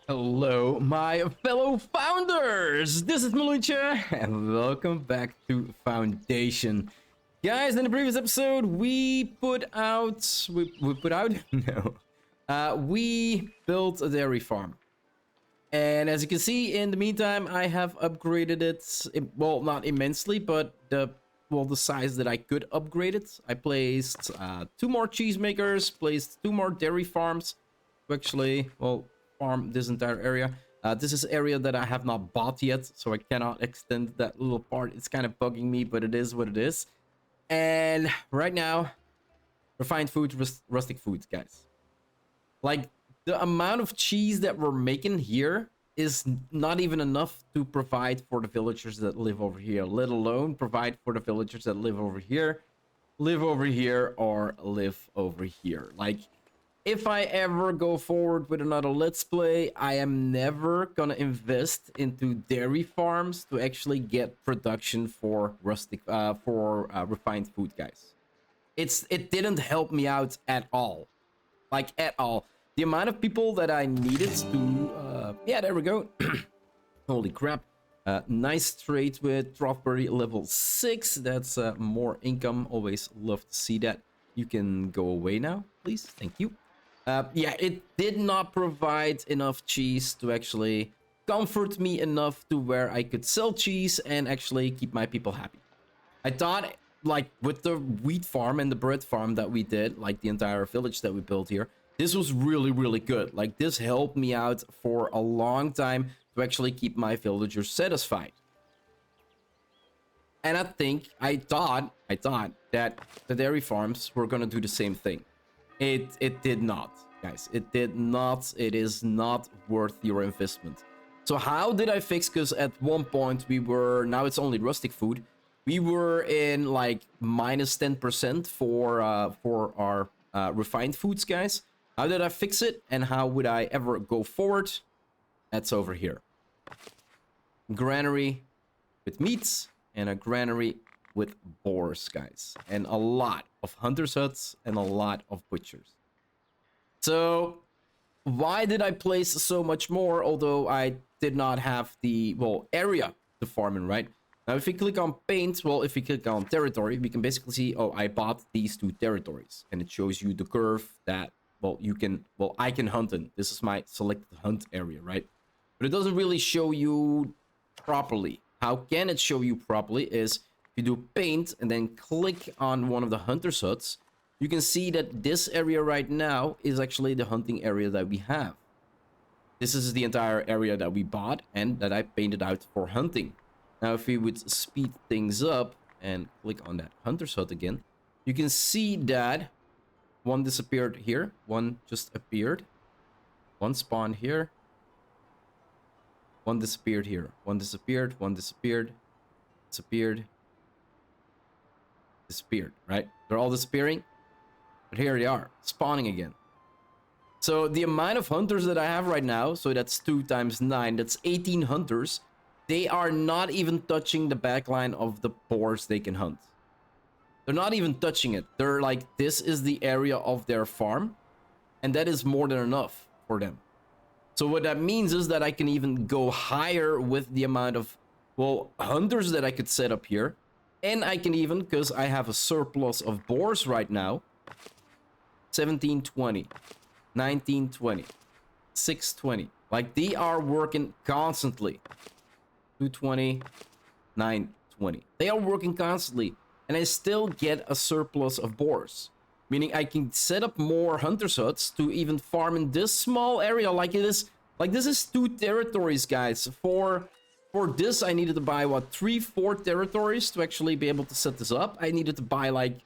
Hello, my fellow founders! This is Mloentje, and welcome back to Foundation. Guys, in the previous episode, we put out... We put out? No. We built a dairy farm. And as you can see, in the meantime, I have upgraded it. Well, not immensely, but the size that I could upgrade it. I placed 2 more cheesemakers, placed 2 more dairy farms to actually, well, farm this entire area. This is area that I have not bought yet, so I cannot extend that little part. It's kind of bugging me, but it is what it is. And right now, refined food, rustic foods, guys. Like, the amount of cheese that we're making here is not even enough to provide for the villagers that live over here, let alone provide for the villagers that live over here, or live over here. Like, if I ever go forward with another Let's Play, I am never gonna invest into dairy farms to actually get production for refined food, guys. It didn't help me out at all, like at all. The amount of people that I needed to, yeah, there we go. Holy crap. Nice trade with Strawberry level 6. That's more income. Always love to see that. You can go away now, please. Thank you. Yeah, it did not provide enough cheese to actually comfort me enough to where I could sell cheese and actually keep my people happy. I thought, like, with the wheat farm and the bread farm that we did, like the entire village that we built here, this was really, really good. Like, this helped me out for a long time to actually keep my villagers satisfied. And I thought that the dairy farms were gonna do the same thing. It did not, guys. It did not. It is not worth your investment. So how did I fix? Because at one point we were, now it's only rustic food. We were in like minus 10% for our refined foods, guys. How did I fix it? And how would I ever go forward? That's over here. Granary with meats and a granary with boars, guys, and a lot of hunters' huts and a lot of butchers. So why did I place so much more, although I did not have the, well, area to farm in, right? Now, if you click on paint, well, if you click on territory, we can basically see, oh, I bought these 2 territories, and it shows you the curve that, well, you can, well, I can hunt in. This is my selected hunt area, right? But it doesn't really show you properly. How can it show you properly is, if you do paint and then click on one of the hunter's huts, you can see that this area right now is actually the hunting area that we have. This is the entire area that we bought and that I painted out for hunting. Now, if we would speed things up and click on that hunter's hut again, you can see that one disappeared here, one just appeared, one spawned here, one disappeared here, one disappeared, disappeared, right? They're all disappearing, but here they are, spawning again. So the amount of hunters that I have right now, so that's 2 times 9, that's 18 hunters. They are not even touching the backline of the boars they can hunt. They're not even touching it. They're like, this is the area of their farm, and that is more than enough for them. So what that means is that I can even go higher with the amount of, well, hunters that I could set up here. And I can even, because I have a surplus of boars right now, 1720, 1920, 620. Like, they are working constantly. 220, 920. They are working constantly. And I still get a surplus of boars. Meaning I can set up more hunter's huts to even farm in this small area. Like it is, like this is 2 territories, guys. For this, I needed to buy, what, 3-4 territories to actually be able to set this up. I needed to buy, like,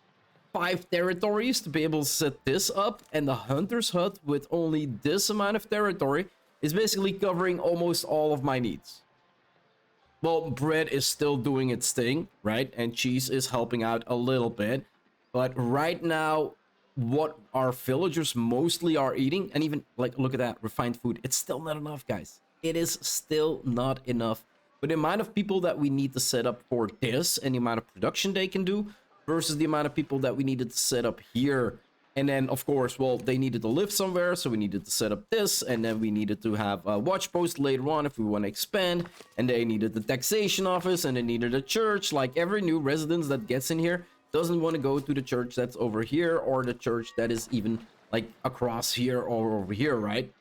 5 territories to be able to set this up. And the hunter's hut with only this amount of territory is basically covering almost all of my needs. Well, bread is still doing its thing, right? And cheese is helping out a little bit. But right now, what our villagers mostly are eating, and even, like, look at that, refined food, it's still not enough, guys. It is still not enough. But the amount of people that we need to set up for this and the amount of production they can do versus the amount of people that we needed to set up here And then, of course, well, they needed to live somewhere, so we needed to set up this, and then we needed to have a watch post later on if we want to expand, and they needed the taxation office, and they needed a church. Like, every new residence that gets in here doesn't want to go to the church that's over here, or the church that is even, like, across here or over here, right?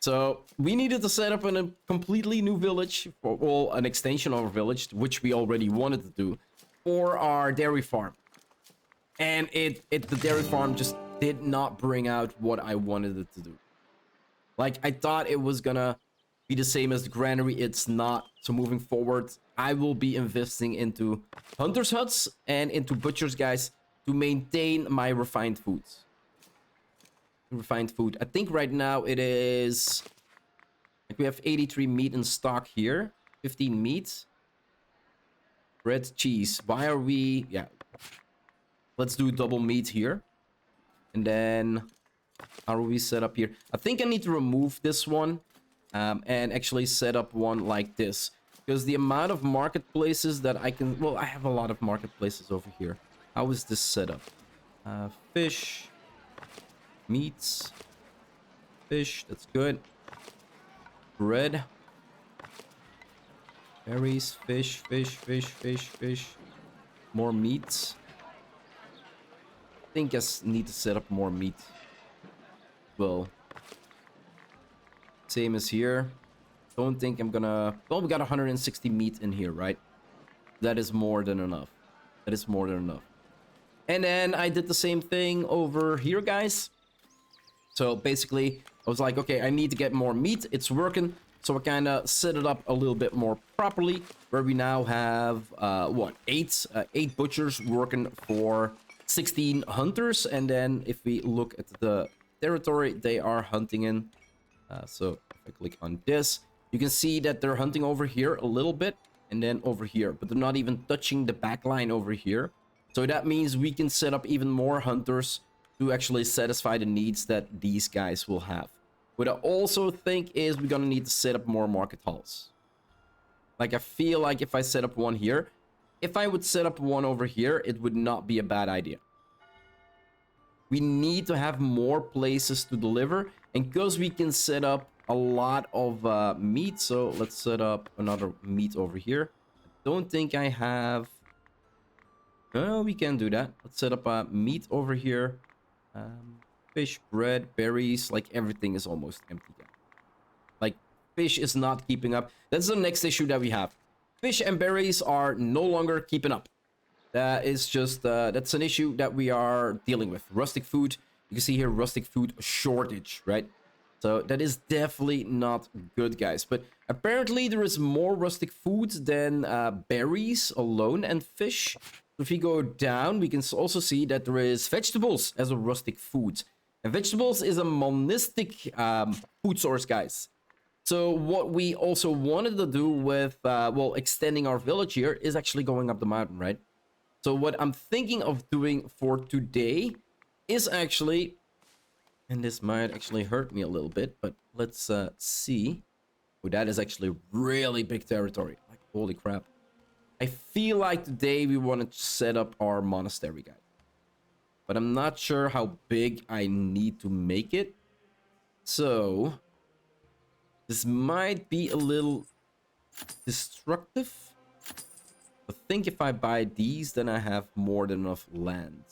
So we needed to set up a completely new village, or well, an extension of our village, which we already wanted to do, for our dairy farm. And the dairy farm just did not bring out what I wanted it to do. Like, I thought it was gonna be the same as the granary. It's not. So moving forward, I will be investing into hunters' huts and into butchers, guys, to maintain my refined foods. Refined food. I think right now it is... like, we have 83 meat in stock here. 15 meat. Bread, cheese. Why are we... yeah. Let's do double meat here. And then... how are we set up here? I think I need to remove this one. And actually set up one like this. Because the amount of marketplaces that I can... well, I have a lot of marketplaces over here. How is this set up? Fish... meats, fish, that's good. Bread, berries, fish, more meats. I think I need to set up more meat. Well, same as here. Don't think I'm gonna... well, we got 160 meat in here, right? That is more than enough. That is more than enough. And then I did the same thing over here, guys. So basically, I was like, okay, I need to get more meat. It's working. So I kind of set it up a little bit more properly. Where we now have, what, 8 butchers working for 16 hunters. And then if we look at the territory they are hunting in. So if I click on this, you can see that they're hunting over here a little bit. And then over here. But they're not even touching the back line over here. So that means we can set up even more hunters to actually satisfy the needs that these guys will have. What I also think is we're gonna need to set up more market halls. Like, I feel like if I set up one here, if I would set up one over here, it would not be a bad idea. We need to have more places to deliver, and because we can set up a lot of meat, so let's set up another meat over here. I don't think I have... no, we can do that. Let's set up a meat over here. Fish, bread, berries, like everything is almost empty. Like, fish is not keeping up. That's the next issue that we have. Fish and berries are no longer keeping up. That is just, that's an issue that we are dealing with. Rustic food, you can see here, rustic food shortage, right? So that is definitely not good, guys. But apparently there is more rustic food than berries alone and fish. If we go down, we can also see that there is vegetables as a rustic food. And vegetables is a monastic food source, guys. So what we also wanted to do with, well, extending our village here is actually going up the mountain, right? So what I'm thinking of doing for today is actually, and this might actually hurt me a little bit, but let's see. Oh, that is actually really big territory. Like, holy crap. I feel like today we want to set up our monastery, guys. But I'm not sure how big I need to make it. So, this might be a little destructive. I think if I buy these, then I have more than enough land.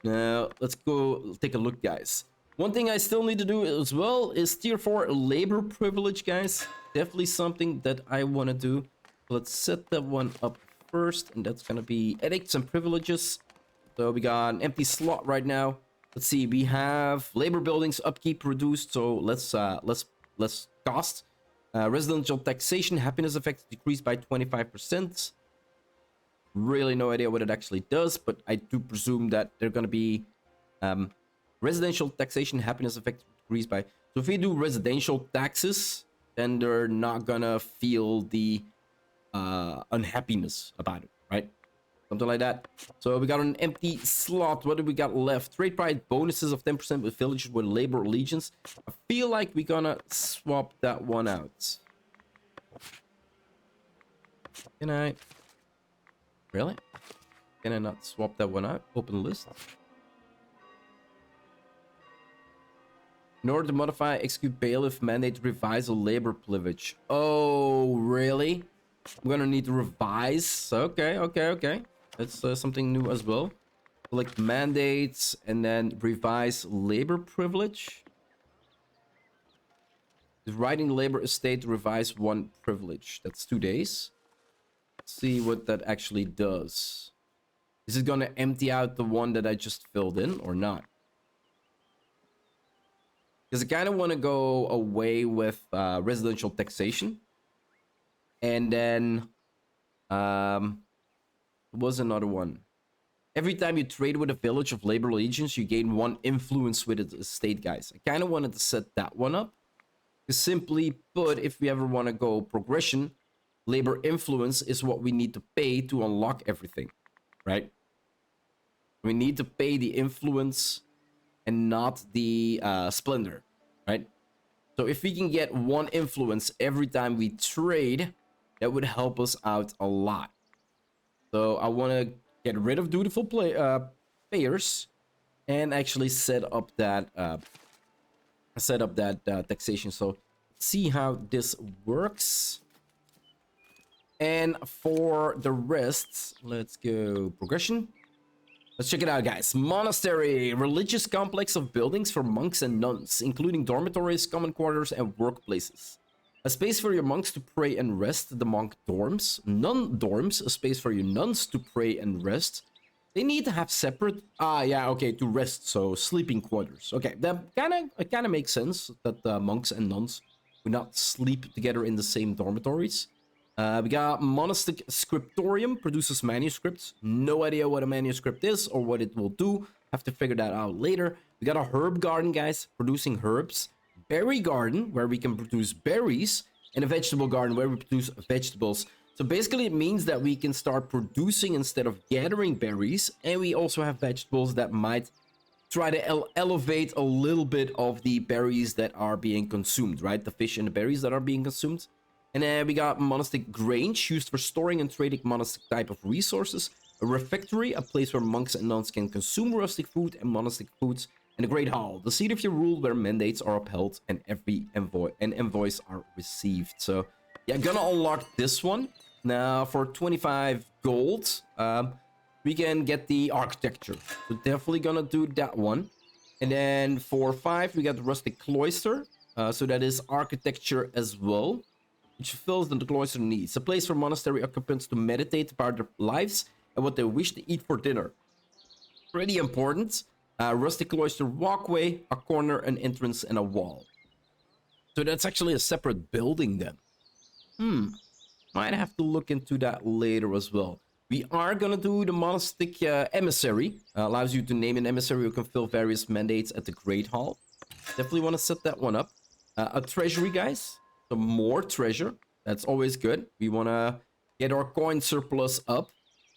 Now, let's go take a look, guys. One thing I still need to do as well is tier 4 labor privilege, guys. Definitely something that I want to do. Let's set that one up first, and that's gonna be edicts and privileges. So we got an empty slot right now. Let's see, we have labor buildings upkeep reduced, so let's cost. Residential taxation happiness effect decreased by 25%. Really no idea what it actually does, but I do presume that they're gonna be residential taxation happiness effect decreased by. So if we do residential taxes, then they're not gonna feel the unhappiness about it, right? Something like that. So we got an empty slot. What do we got left? Trade pride bonuses of 10% with villages with labor allegiance. I feel like we're gonna swap that one out. Can I? Really? Can I not swap that one out? Open list. In order to modify, execute bailiff mandate, revise a labor privilege. Oh, really? I'm gonna need to revise. Okay, okay, okay. That's something new as well. Select mandates and then revise labor privilege. Writing labor estate, revise one privilege. That's 2 days. Let's see what that actually does. Is it gonna empty out the one that I just filled in or not? Because I kind of want to go away with residential taxation. And then was another one. Every time you trade with a village of labor legions, you gain 1 influence with the estate, guys. I kind of wanted to set that one up. Because simply put, if we ever want to go progression, labor influence is what we need to pay to unlock everything, right? We need to pay the influence and not the splendor, right? So if we can get 1 influence every time we trade, that would help us out a lot. So I want to get rid of dutiful payers and actually set up that taxation. So let's see how this works. And for the rest, let's go progression. Let's check it out, guys. Monastery, religious complex of buildings for monks and nuns, including dormitories, common quarters, and workplaces. A space for your monks to pray and rest, the monk dorms. Nun dorms, a space for your nuns to pray and rest. They need to have separate, to rest, so sleeping quarters. Okay, that kind of makes sense that monks and nuns would not sleep together in the same dormitories. We got monastic scriptorium, produces manuscripts. No idea what a manuscript is or what it will do. Have to figure that out later. We got a herb garden, guys, producing herbs. Berry garden, where we can produce berries. And a vegetable garden, where we produce vegetables. So basically it means that we can start producing instead of gathering berries. And we also have vegetables that might try to elevate a little bit of the berries that are being consumed, right? The fish and the berries that are being consumed. And then we got monastic grange, used for storing and trading monastic type of resources. A refectory, a place where monks and nuns can consume rustic food and monastic foods. And a great hall, the seat of your rule, where mandates are upheld and every envoys are received. So yeah, gonna unlock this one. Now for 25 gold, we can get the architecture. So definitely gonna do that one. And then for 5, we got the rustic cloister. So that is architecture as well, which fulfills the cloister needs. A place for monastery occupants to meditate about their lives and what they wish to eat for dinner. Pretty important. Rustic cloister walkway, a corner, an entrance, and a wall. So that's actually a separate building then. Might have to look into that later as well. We are gonna do the monastic emissary. Allows you to name an emissary who can fill various mandates at the Great Hall. Definitely want to set that one up. A treasury, guys. Some more treasure. That's always good. We want to get our coin surplus up.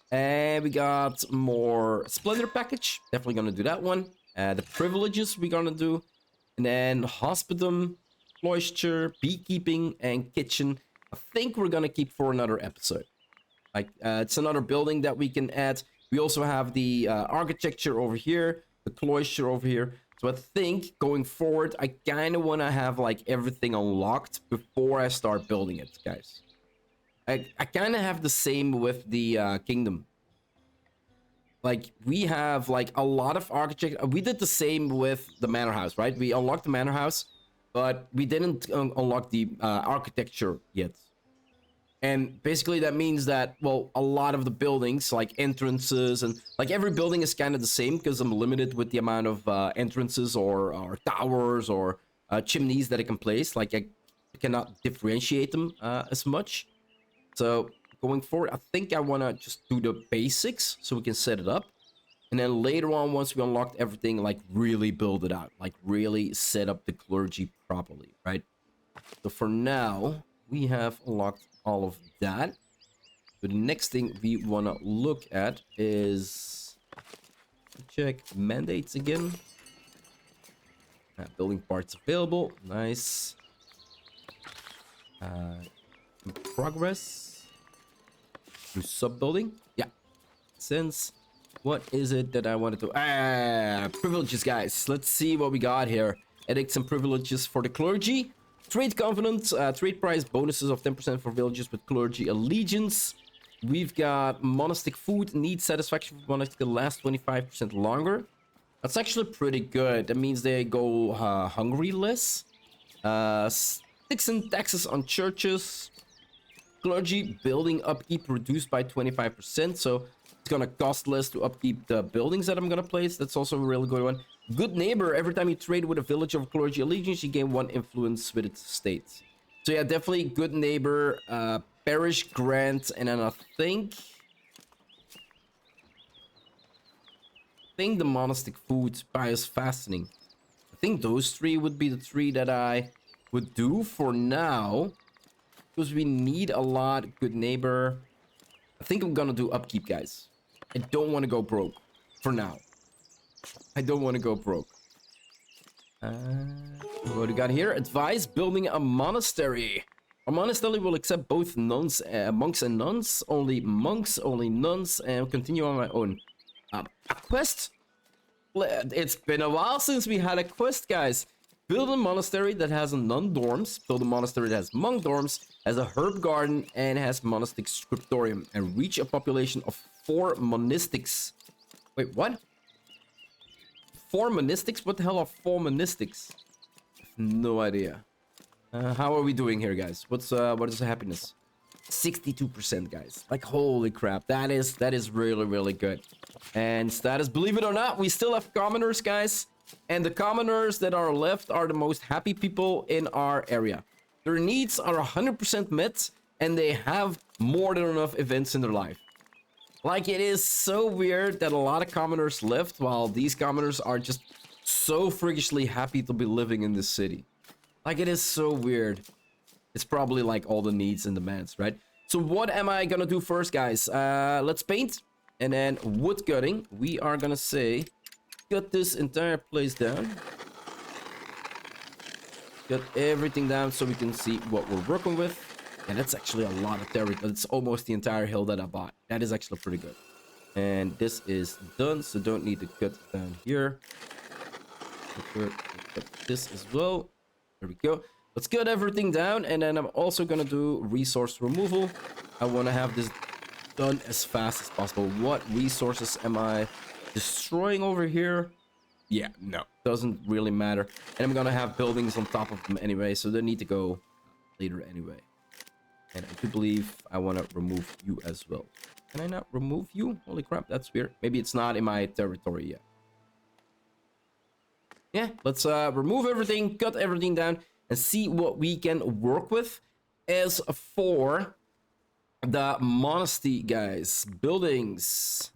And we got more splendor package. Definitely gonna do that one. The privileges we're gonna do. And then hospitum, cloister, beekeeping, and kitchen. I think we're gonna keep for another episode. Like it's another building that we can add. We also have the architecture over here, the cloister over here. So I think going forward, I kind of want to have like everything unlocked before I start building it, guys. I kind of have the same with the kingdom. Like we have like a lot of architecture. We did the same with the manor house, right? We unlocked the manor house, but we didn't unlock the architecture yet. And basically that means that, well, a lot of the buildings, like entrances and like every building is kind of the same because I'm limited with the amount of entrances or towers or chimneys that I can place. Like I cannot differentiate them as much. So going forward, I think I want to just do the basics so we can set it up. And then later on, once we unlocked everything, like really build it out, like really set up the clergy properly, right? So for now, we have unlocked all of that. So the next thing we want to look at is check mandates again. Building parts available. Nice. In progress. Do sub building. Yeah. Since what is it that I wanted to privileges, guys. Let's see what we got here. edicts and privileges for the clergy. Trade confidence, trade price bonuses of 10% for villages with clergy allegiance. We've got monastic food, need satisfaction for monastic to last 25% longer. That's actually pretty good. That means they go hungry less. Sticks and taxes on churches. Clergy building upkeep reduced by 25%. So it's gonna cost less to upkeep the buildings that I'm gonna place. That's also a really good one. Good neighbor. Every time you trade with a village of clergy allegiance, you gain 1 influence with its state. So yeah, definitely good neighbor. Parish grant, and then I think the monastic food bias fastening. I think those 3 would be the 3 that I would do for now, because we need a lot. Good neighbor. I think I'm gonna do upkeep, guys. I don't want to go broke for now. I don't want to go broke. What do we got here? Advice: building a monastery. A monastery will accept both nuns, monks and nuns. Only monks, only nuns, and continue on my own. A quest? It's been a while since we had a quest, guys. Build a monastery that has a nun dorms. Build a monastery that has monk dorms, has a herb garden, and has monastic scriptorium. And reach a population of 4 monastics. Wait, what? 4 monastics? What the hell are 4 monastics? No idea. How are we doing here, guys? What is the happiness? 62%, guys. Like, holy crap. That is really, really good. And status, believe it or not, we still have commoners, guys. And the commoners that are left are the most happy people in our area. Their needs are 100% met, and they have more than enough events in their life. Like, it is so weird that a lot of commoners left, while these commoners are just so freakishly happy to be living in this city. Like, it is so weird. It's probably like all the needs and demands, right? So what am I gonna do first, guys? Let's paint. And then wood cutting. We are gonna say, cut this entire place down. Cut everything down so we can see what we're working with. And that's actually a lot of territory. That's almost the entire hill that I bought. That is actually pretty good. And this is done, so don't need to cut down here. Cut this as well. There we go. Let's cut everything down, and then I'm also gonna do resource removal. I want to have this done as fast as possible. What resources am I destroying over here? Yeah, no, doesn't really matter. And I'm gonna have buildings on top of them anyway, so they need to go later anyway. And I do believe I want to remove you as well. Can I not remove you? Holy crap, that's weird. Maybe it's not in my territory yet. Yeah, let's remove everything, cut everything down, and see what we can work with. As for the monastery, guys, buildings,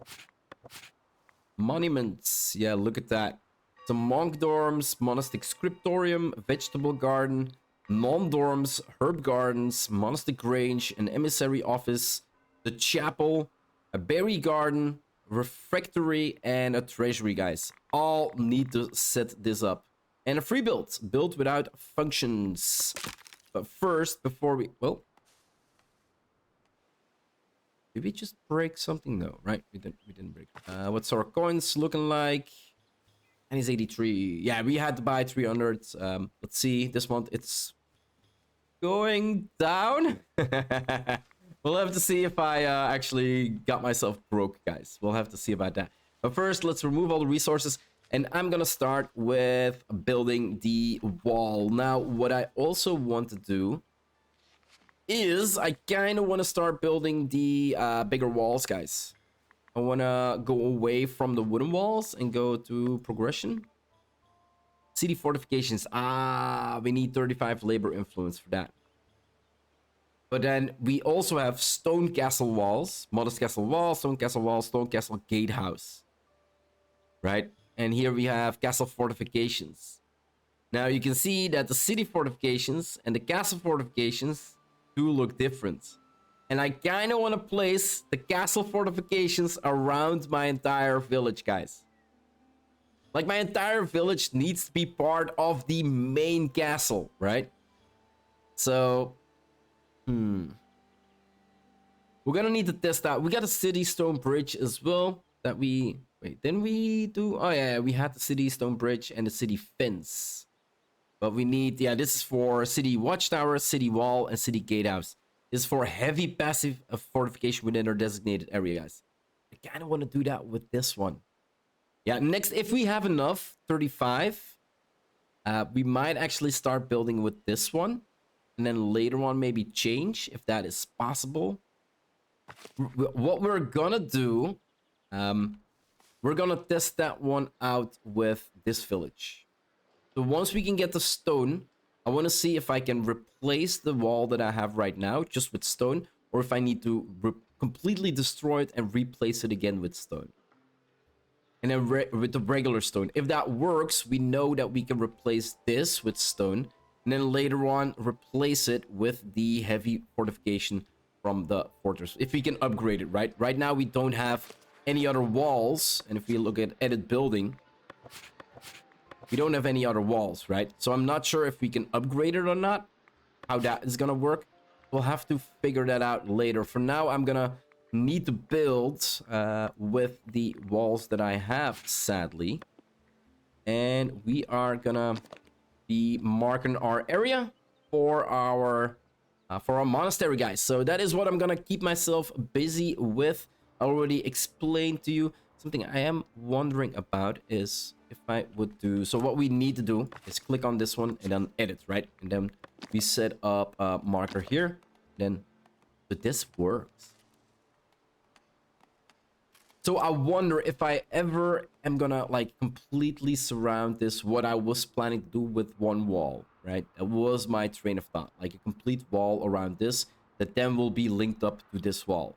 monuments. Yeah, look at that. Some monk dorms, monastic scriptorium, vegetable garden, non-dorms, herb gardens, monastic grange, an emissary office, the chapel, a berry garden, refectory, and a treasury, guys. All need to set this up. And a free build, built without functions. But first, before we, well, did we just break something? No, right? We didn't break. What's our coins looking like? And it's 83. Yeah, we had to buy 300. Let's see, this month it's going down. We'll have to see if I actually got myself broke, guys. We'll have to see about that. But first, let's remove all the resources. And I'm gonna start with building the wall. Now, what I also want to do is I kind of want to start building the bigger walls, guys. I want to go away from the wooden walls and go to progression. City fortifications. We need 35 labor influence for that. But then we also have stone castle walls, modest castle wall, stone castle gatehouse. Right? And here we have castle fortifications. Now you can see that the city fortifications and the castle fortifications do look different. And I kind of want to place the castle fortifications around my entire village, guys. Like, my entire village needs to be part of the main castle, right? So, we're gonna need to test out. We got a city stone bridge as well that we... Wait, didn't we do... Oh, yeah, we had the city stone bridge and the city fence. But we need, yeah, this is for city watchtower, city wall, and city gatehouse. This is for heavy passive fortification within our designated area, guys. I kind of want to do that with this one. Yeah, next, if we have enough, 35, we might actually start building with this one. And then later on, maybe change, if that is possible. What we're gonna do, we're gonna test that one out with this village. So once we can get the stone, I want to see if I can replace the wall that I have right now just with stone, or if I need to completely destroy it and replace it again with stone. And then with the regular stone. If that works, we know that we can replace this with stone, and then later on replace it with the heavy fortification from the fortress. If we can upgrade it, right? Right now we don't have any other walls, and if we look at edit building, we don't have any other walls, right? So I'm not sure if we can upgrade it or not, how that is gonna work. We'll have to figure that out later. For now, I'm gonna need to build with the walls that I have, sadly. And we are gonna be marking our area for our monastery, guys. So that is what I'm gonna keep myself busy with. I already explained to you. Something I am wondering about is if I would do... So what we need to do is click on this one and then edit, right? And then we set up a marker here. Then, but this works. So I wonder if I ever am gonna like completely surround this, what I was planning to do with one wall, right? That was my train of thought, like a complete wall around this that then will be linked up to this wall.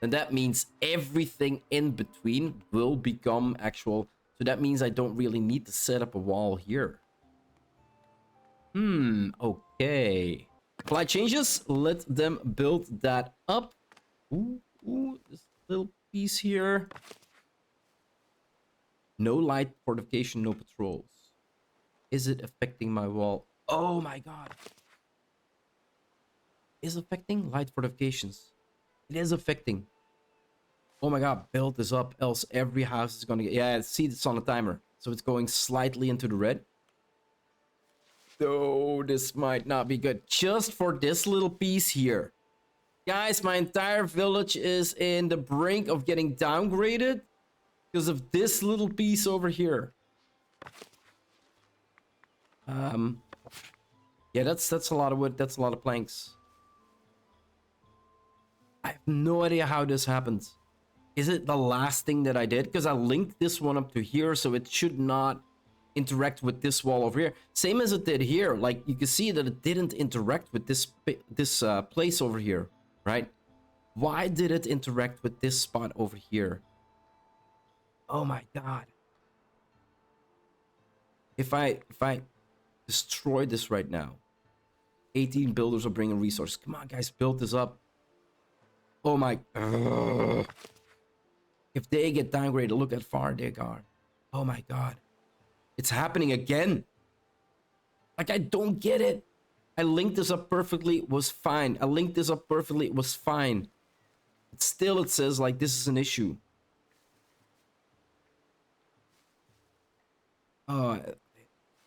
And that means everything in between will become actual. So that means I don't really need to set up a wall here. Okay. Apply changes. Let them build that up. Ooh, this little piece here. No light fortification, no patrols. Is it affecting my wall? Oh my god. Is affecting light fortifications. It is affecting. Oh my god, build this up, else every house is gonna get... Yeah, see, it's on a timer. So it's going slightly into the red. So this might not be good. Just for this little piece here. Guys, my entire village is in the brink of getting downgraded because of this little piece over here. Yeah, that's a lot of wood. That's a lot of planks. I have no idea how this happened. Is it the last thing that I did? Because I linked this one up to here, so it should not interact with this wall over here. Same as it did here. Like, you can see that it didn't interact with this place over here, right? Why did it interact with this spot over here? Oh my god. If I destroy this right now, 18 builders are bringing resources. Come on, guys, build this up. Oh my... If they get downgraded, look how far they are. Oh my god. It's happening again. Like, I don't get it. I linked this up perfectly, it was fine. I linked this up perfectly, it was fine. But still it says like this is an issue. Oh,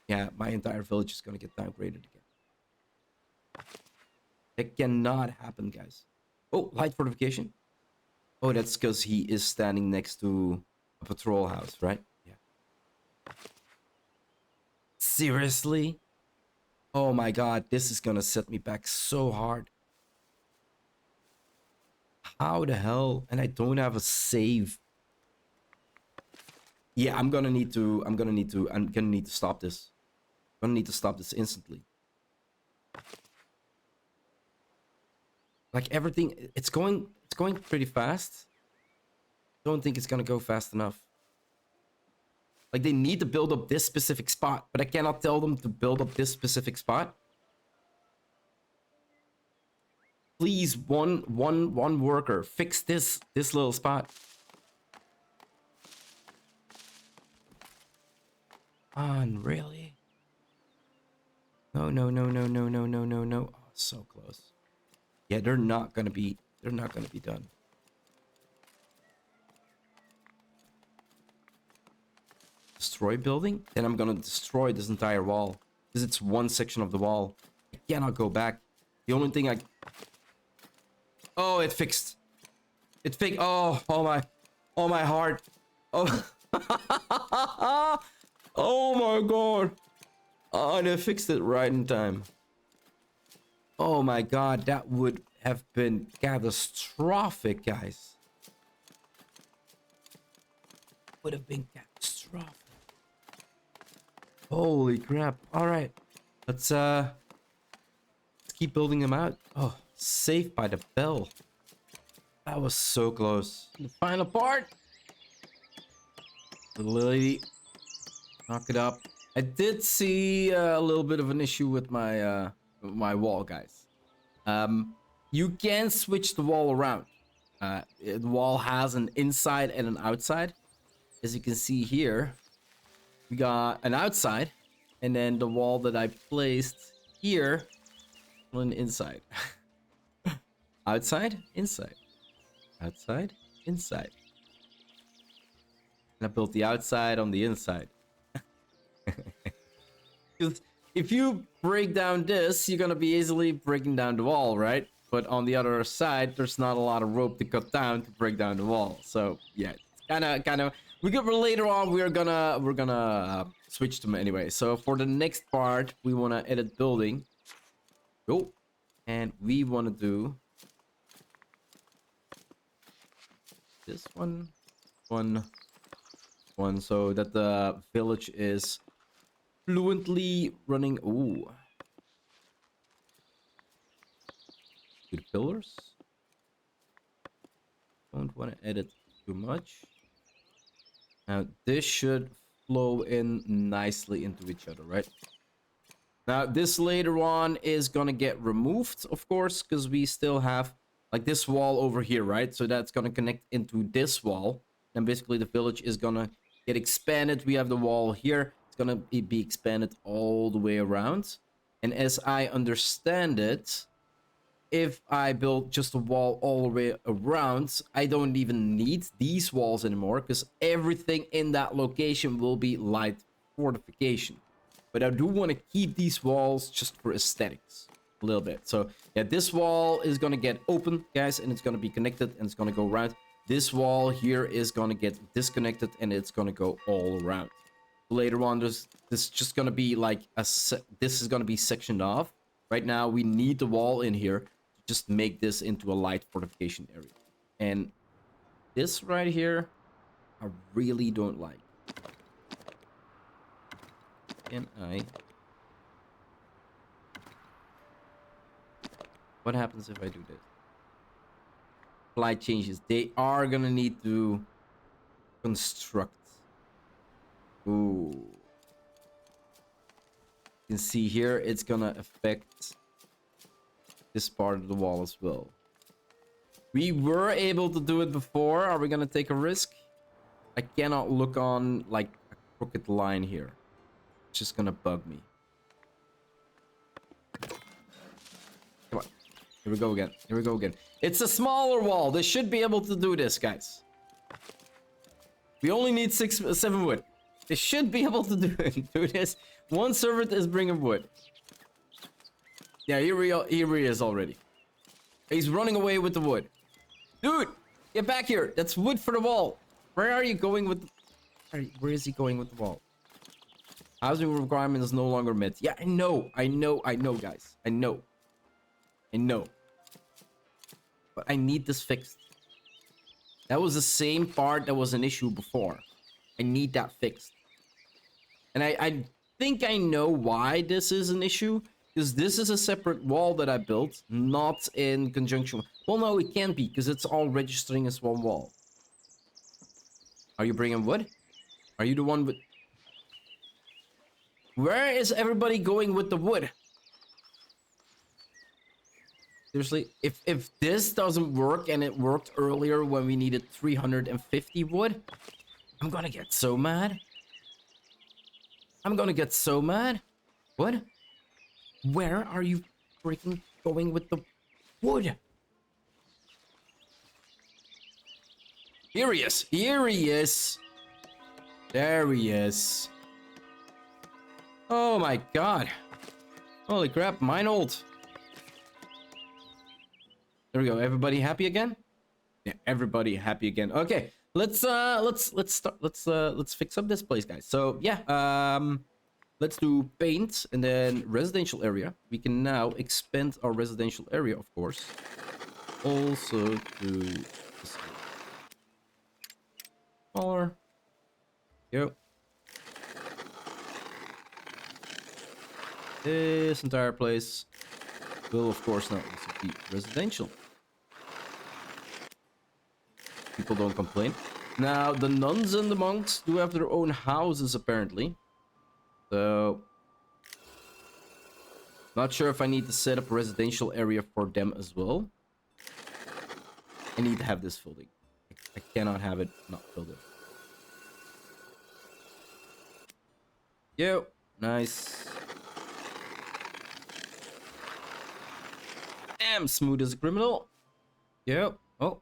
yeah, my entire village is gonna get downgraded again. It cannot happen, guys. Oh, light fortification. Oh, that's because he is standing next to a patrol house, right? Yeah. Seriously? Oh my god, this is gonna set me back so hard. How the hell? And I don't have a save. Yeah, I'm gonna need to stop this. I'm gonna need to stop this instantly. Like, everything, it's going pretty fast. Don't think it's gonna go fast enough. Like, they need to build up this specific spot, but I cannot tell them to build up this specific spot. Please, one worker, fix this little spot. On, really? No. Oh, so close. Yeah, they're not gonna be done. Destroy building? Then I'm gonna destroy this entire wall. Because it's one section of the wall. I cannot go back. The only thing I... Oh, it fixed. It fixed. Oh, oh my heart. Oh. Oh my god. Oh, they fixed it right in time. Oh my god, that would have been catastrophic, guys. Would have been catastrophic. Holy crap. All right. Let's keep building them out. Oh, saved by the bell. That was so close. The final part. The lady. Knock it up. I did see a little bit of an issue with my my wall, guys. You can switch the wall around. The wall has an inside and an outside. As you can see here, we got an outside, and then the wall that I placed here on the inside. Outside, inside. Outside, inside. And I built the outside on the inside. Because if you break down this, you're gonna be easily breaking down the wall, right? But on the other side, there's not a lot of rope to cut down to break down the wall. So yeah, it's kind of. Later on, we're gonna switch them anyway. So for the next part, we wanna edit building. Go, and we wanna do this one, so that the village is fluently running. Ooh. Good pillars. Don't want to edit too much. Now this should flow in nicely into each other, right? Now this later on is gonna get removed, of course, because we still have like this wall over here, right? So that's gonna connect into this wall. And basically the village is gonna get expanded. We have the wall here. It's gonna be expanded all the way around. And as I understand it, if I build just a wall all the way around, I don't even need these walls anymore, because everything in that location will be light fortification. But I do want to keep these walls just for aesthetics a little bit. So yeah, this wall is gonna get open, guys, and it's gonna be connected, and it's gonna go around. This wall here is gonna get disconnected, and it's gonna go all around. Later on, this is just gonna be like this is gonna be sectioned off. Right now, we need the wall in here to just make this into a light fortification area. And this right here, I really don't like. Can I? What happens if I do this? Supply changes. They are gonna need to construct. Ooh. You can see here, it's gonna affect this part of the wall as well. We were able to do it before. Are we gonna take a risk? I cannot look on like a crooked line here. It's just gonna bug me. Come on. Here we go again. Here we go again. It's a smaller wall. They should be able to do this, guys. We only need 7 wood. They should be able to do this. One servant is bringing wood. Yeah, here he is already. He's running away with the wood. Dude, get back here. That's wood for the wall. Where are you going with where is he going with the wall? Housing requirement is no longer met. Yeah, I know, guys. I know. But I need this fixed. That was the same part that was an issue before. I need that fixed. And I think I know why this is an issue. Because this is a separate wall that I built, not in conjunction. Well, no, it can't be, because it's all registering as one wall. Are you bringing wood? Are you the one with... Where is everybody going with the wood? Seriously, if this doesn't work and it worked earlier when we needed 350 wood, I'm gonna get so mad. I'm gonna get so mad. What? Where are you freaking going with the wood? Here he is. Here he is. There he is. Oh my god. Holy crap, mine old. There we go. Everybody happy again? Yeah, everybody happy again. Okay, let's start. Let's fix up this place, guys. So yeah, let's do paint and then residential area. We can now expand our residential area, of course. Also to this smaller. Go. This entire place will, of course, now also be residential. People don't complain. Now, the nuns and the monks do have their own houses, apparently. So, not sure if I need to set up a residential area for them as well. I need to have this filled in. I cannot have it not filled in. Yo, nice. Damn, smooth as a criminal. Yo, oh.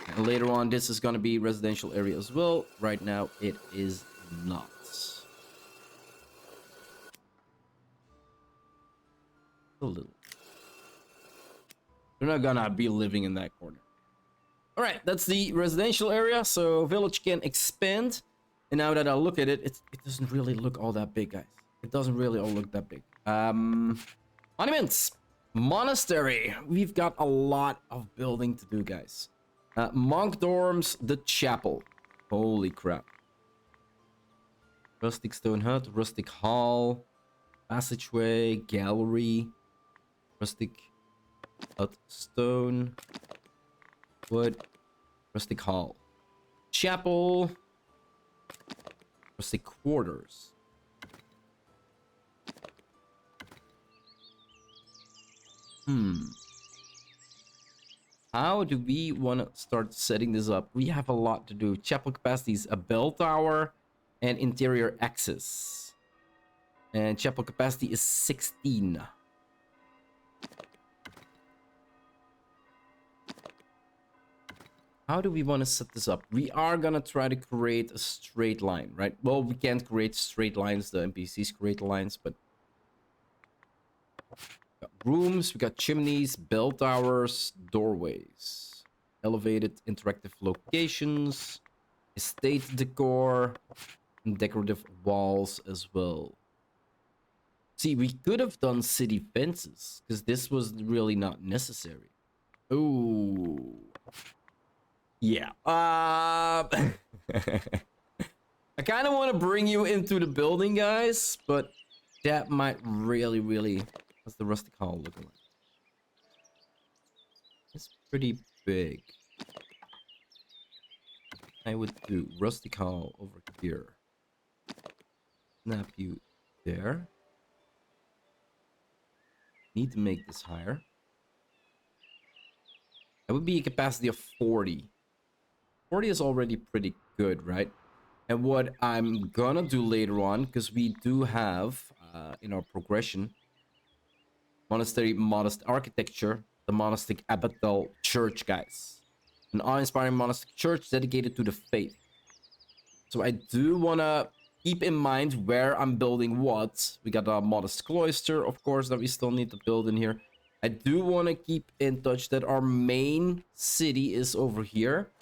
And later on, this is gonna be residential area as well. Right now, it is not. A little. They're not gonna be living in that corner. All right, that's the residential area. So village can expand. And now that I look at it, it doesn't really look all that big, guys. It doesn't really all look that big. Monuments. Monastery. We've got a lot of building to do, guys. Monk dorms, the chapel. Holy crap. Rustic stone hut, rustic hall, passageway, gallery, rustic hut, stone, wood, rustic hall, chapel, rustic quarters. How do we want to start setting this up? We have a lot to do. Chapel capacity is a bell tower and interior access. And chapel capacity is 16. How do we want to set this up? We are going to try to create a straight line, right? Well, we can't create straight lines. The NPCs create lines, but... We got rooms, we got chimneys, bell towers, doorways, elevated interactive locations, estate decor, and decorative walls as well. See, we could have done city fences because this was really not necessary. Ooh. Yeah. I kind of want to bring you into the building, guys, but that might really... What's the rustic hall looking like? It's pretty big. I would do rustic hall over here. Snap you there. Need to make this higher. That would be a capacity of 40. 40 is already pretty good, right? And what I'm gonna do later on, because we do have in our progression monastery modest architecture, the monastic abbatial church, guys. An awe-inspiring monastic church dedicated to the faith. So I do want to keep in mind where I'm building what. We got a modest cloister, of course, that we still need to build in here. I do want to keep in touch that our main city is over here,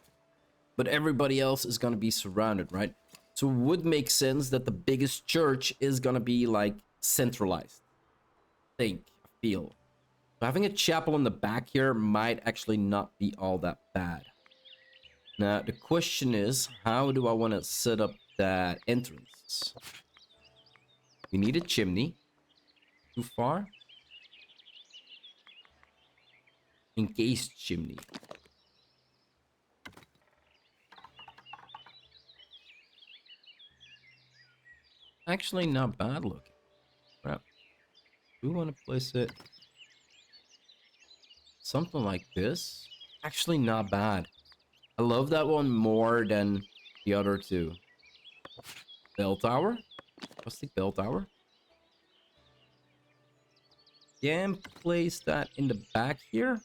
but everybody else is going to be surrounded, right? So it would make sense that the biggest church is going to be like centralized. I feel. So having a chapel in the back here might actually not be all that bad. Now, the question is, how do I want to set up that entrance? We need a chimney. Too far? Encased chimney. Actually, not bad looking. Crap. Do we want to place it something like this? Actually, not bad. I love that one more than the other two. Bell tower? Rustic bell tower? Can place that in the back here.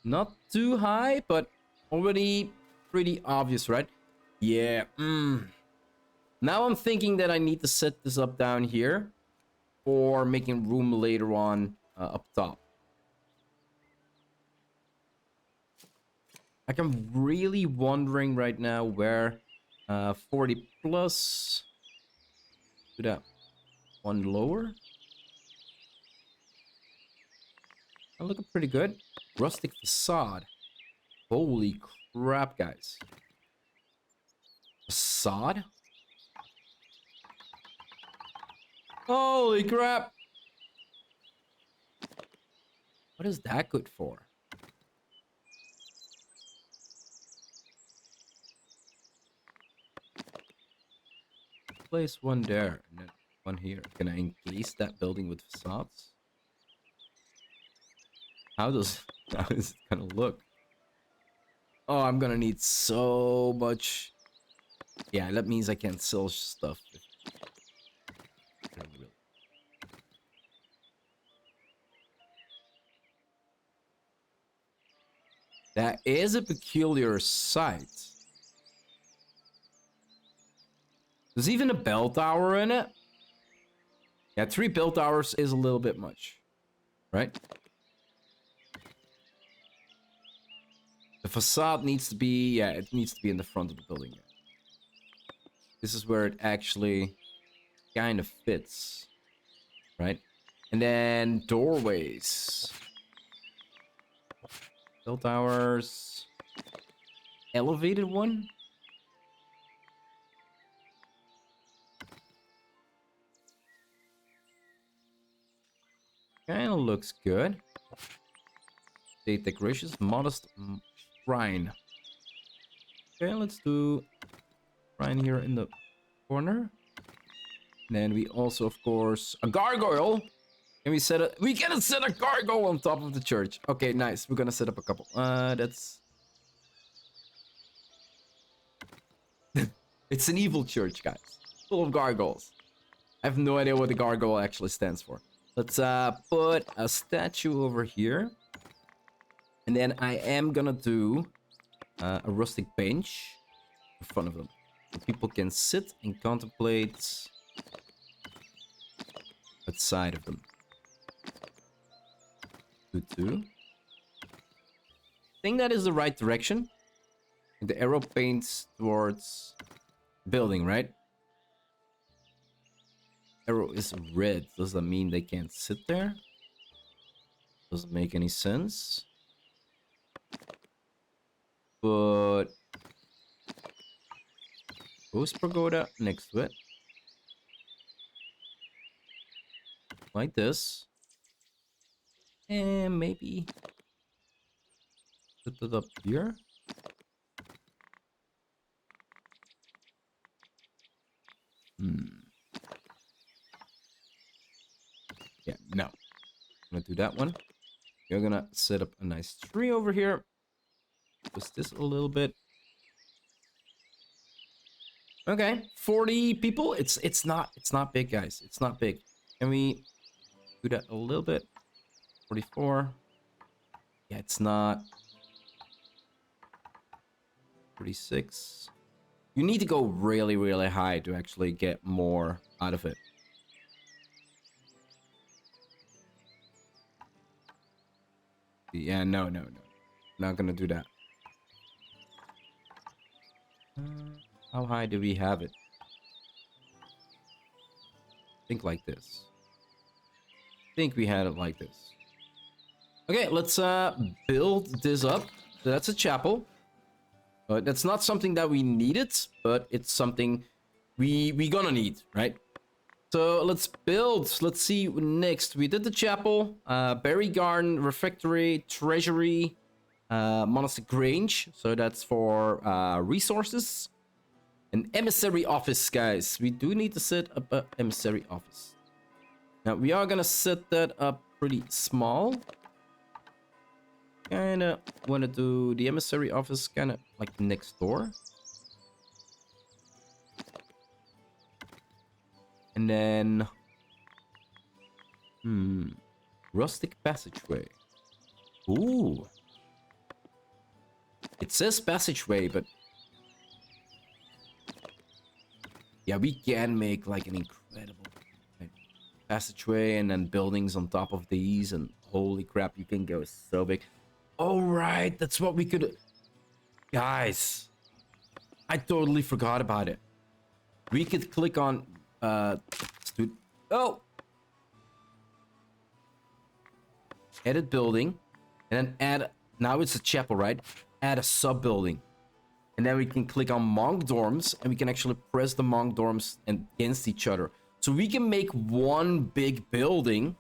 Not too high, but already pretty obvious, right? Yeah. Now I'm thinking that I need to set this up down here for making room later on up top. Like, I'm really wondering right now where 40 plus. Do that one lower. I'm looking pretty good. Rustic facade. Holy crap, guys. Facade? Holy crap. What is that good for? Place one there and then one here. Can I encase that building with facades? How does it gonna look? Oh, I'm gonna need so much. Yeah, that means I can't sell stuff. That is a peculiar sight. There's even a bell tower in it. Yeah, 3 bell towers is a little bit much, right? The facade needs to be, yeah, it needs to be in the front of the building. This is where it actually kind of fits, right? And then doorways. Bell towers. Elevated one? Kind of looks good. The decorations, modest shrine. Okay, let's do shrine here in the corner. And then we also, of course, a gargoyle. And we set a, we can set a gargoyle on top of the church. Okay, nice. We're gonna set up a couple. That's it's an evil church, guys. Full of gargoyles. I have no idea what the gargoyle actually stands for. Let's put a statue over here. And then I am gonna do a rustic bench in front of them. So people can sit and contemplate outside of them. Too. I think that is the right direction. The arrow paints towards building, right? Arrow is red. Does that mean they can't sit there? Doesn't make any sense. But Ghost Pagoda next to it. Like this. And maybe put it up here. Yeah, no. I'm gonna do that one. You're gonna set up a nice tree over here. Twist this a little bit. Okay, 40 people. It's not big, guys. It's not big. Can we do that a little bit? 44. Yeah, it's not. 36. You need to go really, really high to actually get more out of it. Yeah, no. Not gonna do that. How high do we have it? Think like this. Think we had it like this. Okay, let's build this up. So that's a chapel. That's not something that we needed, but it's something we gonna need, right? So let's build. Let's see next. We did the chapel, berry garden, refectory, treasury, monastic grange. So that's for resources. An emissary office, guys. We do need to set up an emissary office. Now we are gonna set that up pretty small. Kinda wanna do the emissary office kinda like next door. And then rustic passageway. Ooh. It says passageway, but Yeah, we can make like an incredible like, passageway and then buildings on top of these. And holy crap, you can go so big. All right, that's what we could... Guys, I totally forgot about it. We could click on... Oh! Edit building. And then add... Now it's a chapel, right? Add a sub-building. And then we can click on monk dorms, and we can actually press the monk dorms against each other. So we can make one big building,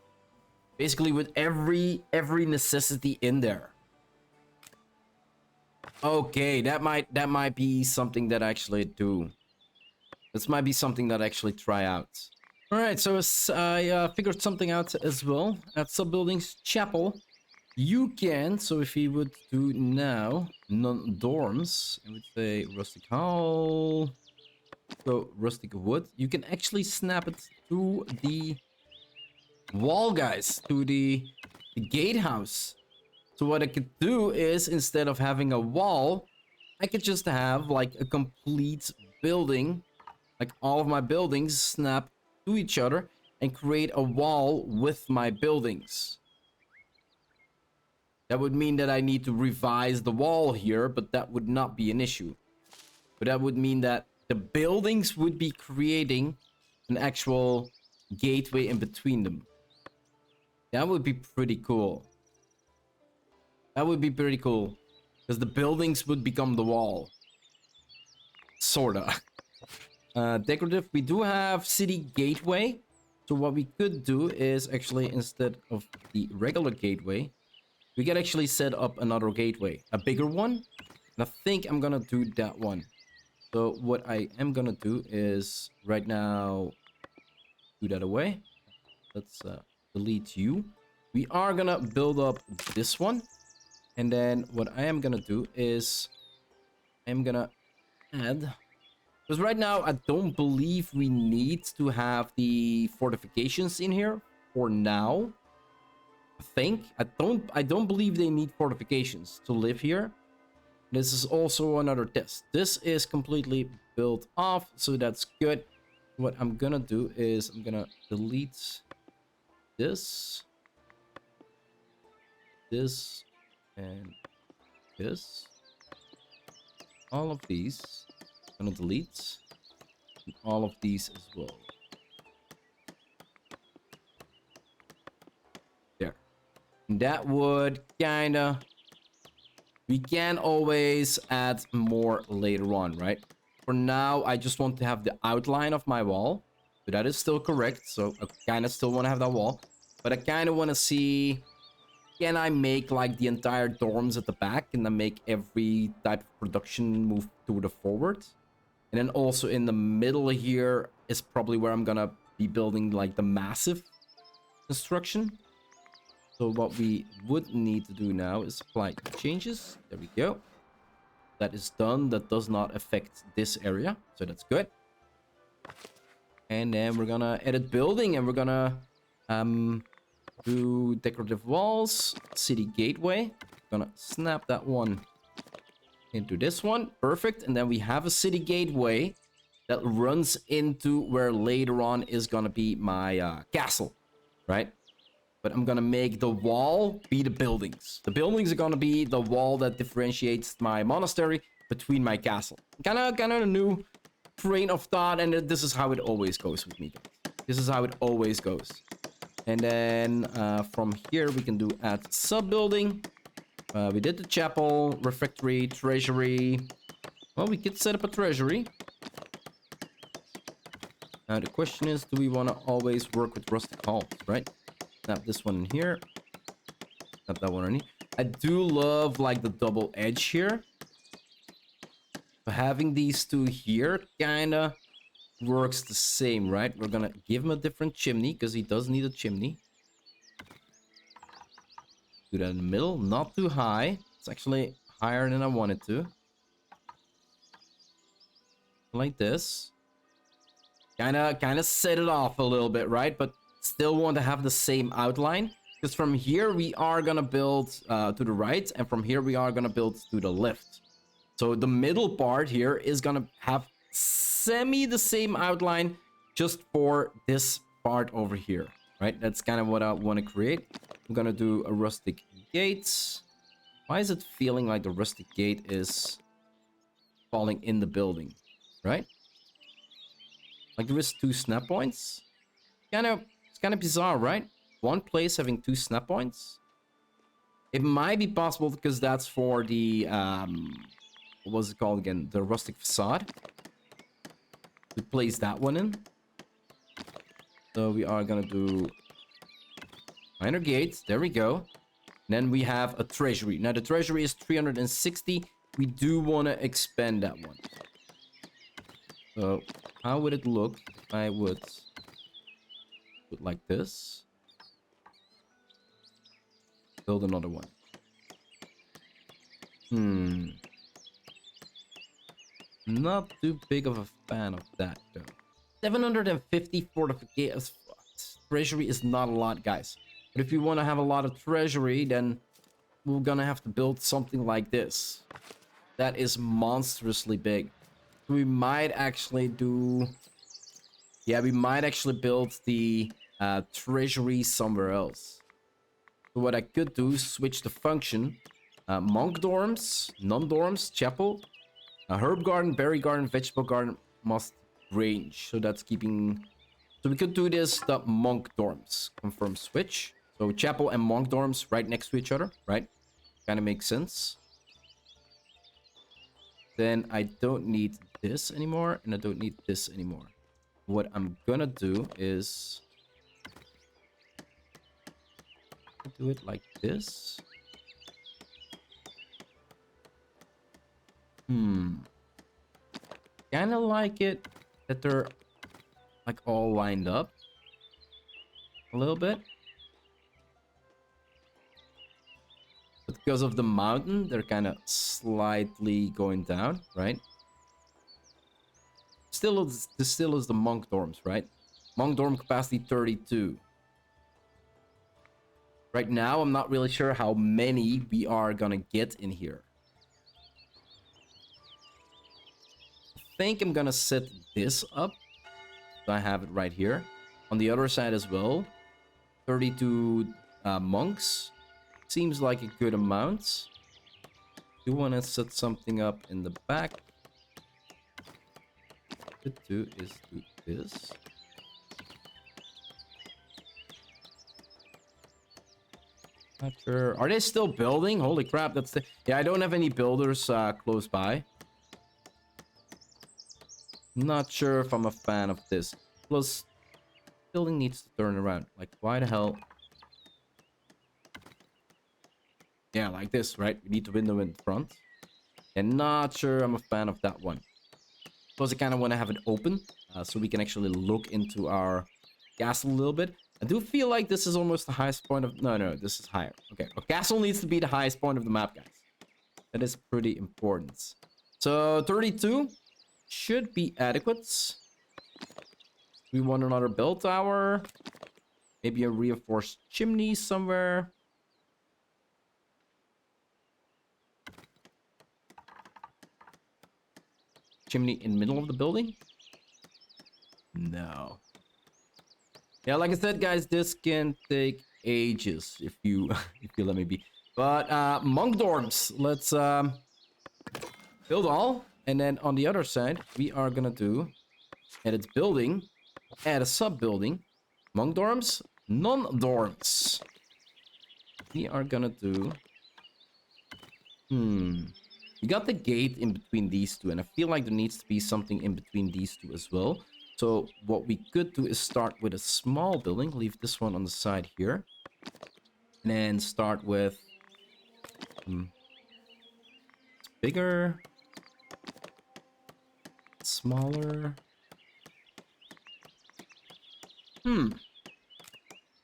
basically with every necessity in there. Okay, that might be something that I actually do. This might be something that I actually try out. All right, so I figured something out as well. At sub-buildings chapel, you can, so if we would do now non-dorms, I would say rustic hall, so rustic wood, you can actually snap it to the wall, guys, to the gatehouse. So what I could do is, instead of having a wall, I could just have like a complete building, like all of my buildings snap to each other and create a wall with my buildings. That would mean that I need to revise the wall here, but that would not be an issue. But that would mean that the buildings would be creating an actual gateway in between them. That would be pretty cool. That would be pretty cool. Because the buildings would become the wall. Sorta. Decorative, we do have city gateway. So what we could do is actually, instead of the regular gateway, we can actually set up another gateway, a bigger one. And I think I'm gonna do that one. So what I am gonna do is right now do that away. Let's delete you. We are gonna build up this one. And then what I am gonna do is I'm gonna add, because right now I don't believe we need to have the fortifications in here for now. I don't believe they need fortifications to live here. This is also another test. This is completely built off, so that's good. What I'm gonna do is I'm gonna delete this, and this. All of these. I'm gonna delete, and all of these as well. That would kinda... We can always add more later on, right? For now, I just want to have the outline of my wall. So that is still correct. So I kinda still want to have that wall. But I kinda want to see... Can I make like the entire dorms at the back? And then make every type of production move to the forward? And then also in the middle here is probably where I'm gonna be building like the massive construction. So what we would need to do now is apply changes. There we go. That is done. That does not affect this area. So that's good. And then we're gonna edit building, and we're gonna do decorative walls, city gateway. Gonna snap that one into this one. Perfect. And then we have a city gateway that runs into where later on is gonna be my castle, right? But I'm gonna make the wall be the buildings. The buildings are gonna be the wall that differentiates my monastery between my castle. Kind of a new train of thought, and this is how it always goes with me, guys. This is how it always goes. And then from here we can do add sub-building. We did the chapel, refectory, treasury. Well, we could set up a treasury. Now the question is, do we want to always work with rustic halls, right? Snap this one in here. Snap that one in here. I do love like the double edge here. But having these two here kinda works the same, right? We're gonna give him a different chimney because he does need a chimney. Do that in the middle, not too high. It's actually higher than I wanted to. Like this. Kinda set it off a little bit, right? But still want to have the same outline, because from here we are gonna build to the right, and from here we are gonna build to the left. So the middle part here is gonna have semi the same outline just for this part over here, right? That's kind of what I want to create. I'm gonna do a rustic gate. Why is it feeling like the rustic gate is falling in the building, right? Like there is 2 snap points. It's kind of bizarre, right? One place having 2 snap points. It might be possible because that's for the what was it called again? The rustic facade. To place that one in. So we are gonna do minor gates. There we go. Then we have a treasury. Now the treasury is 360. We do want to expand that one. So how would it look if I would put like this? Build another one. Not too big of a fan of that though. 750 fortification. Treasury is not a lot, guys. But if you want to have a lot of treasury, then we're gonna have to build something like this. That is monstrously big. We might actually do... Yeah, we might actually build the treasury somewhere else. So what I could do is switch the function. Monk dorms, non-dorms, chapel, herb garden, berry garden, vegetable garden must range. So that's keeping... So we could do this, the monk dorms. Confirm switch. So chapel and monk dorms right next to each other, right? Kind of makes sense. Then I don't need this anymore, and I don't need this anymore. What I'm gonna do is... do it like this. Kinda like it that they're like all lined up a little bit. But because of the mountain, they're kind of slightly going down, right? This still is the monk dorms, right? Monk dorm capacity 32. Right now, I'm not really sure how many we are gonna get in here. I think I'm gonna set this up. So I have it right here. On the other side as well. 32 monks. Seems like a good amount. Do want to set something up in the back. To do is do this. Not sure. Are they still building? Holy crap! That's the... Yeah, I don't have any builders close by. Not sure if I'm a fan of this. Plus, building needs to turn around. Like, why the hell? Yeah, like this, right? We need the window in front. And not sure I'm a fan of that one. Plus, I kind of want to have it open. So we can actually look into our castle a little bit. I do feel like this is almost the highest point of... No, this is higher. Okay, our castle needs to be the highest point of the map, guys. That is pretty important. So, 32 should be adequate. We want another bell tower. Maybe a reinforced chimney somewhere. Chimney in the middle of the building? No. Yeah, like I said, guys, this can take ages if you if you let me be. But monk dorms, let's build all, and then on the other side we are gonna do edit building, add a sub building, monk dorms, non-dorms. We are gonna do we got the gate in between these two, and I feel like there needs to be something in between these two as well. So what we could do is start with a small building, leave this one on the side here, and then start with bigger, smaller.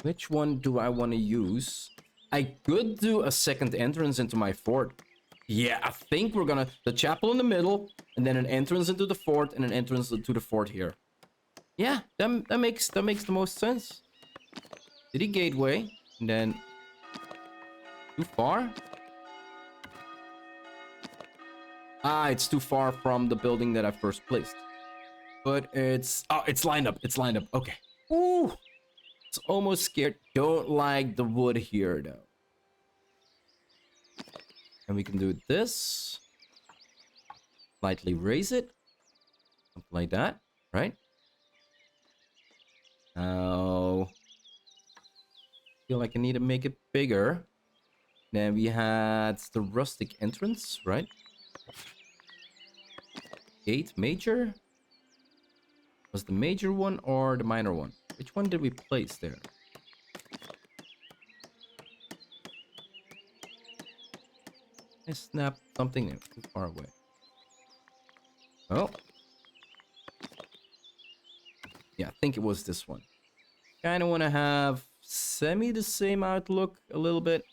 Which one do I want to use? I could do a second entrance into my fort. Yeah, I think we're gonna... The chapel in the middle, and then an entrance into the fort, and an entrance to the fort here. Yeah, that makes the most sense. City gateway, and then... Too far? Ah, it's too far from the building that I first placed. But it's... Oh, it's lined up. It's lined up. Okay. Ooh. It's almost scared. Don't like the wood here, though. And we can do this. Slightly raise it. Something like that, right? Now... feel like I need to make it bigger. Then we had the rustic entrance, right? Gate major? Was the major one or the minor one? Which one did we place there? I snapped something too far away. Oh. Yeah, I think it was this one. Kind of want to have semi the same outlook a little bit.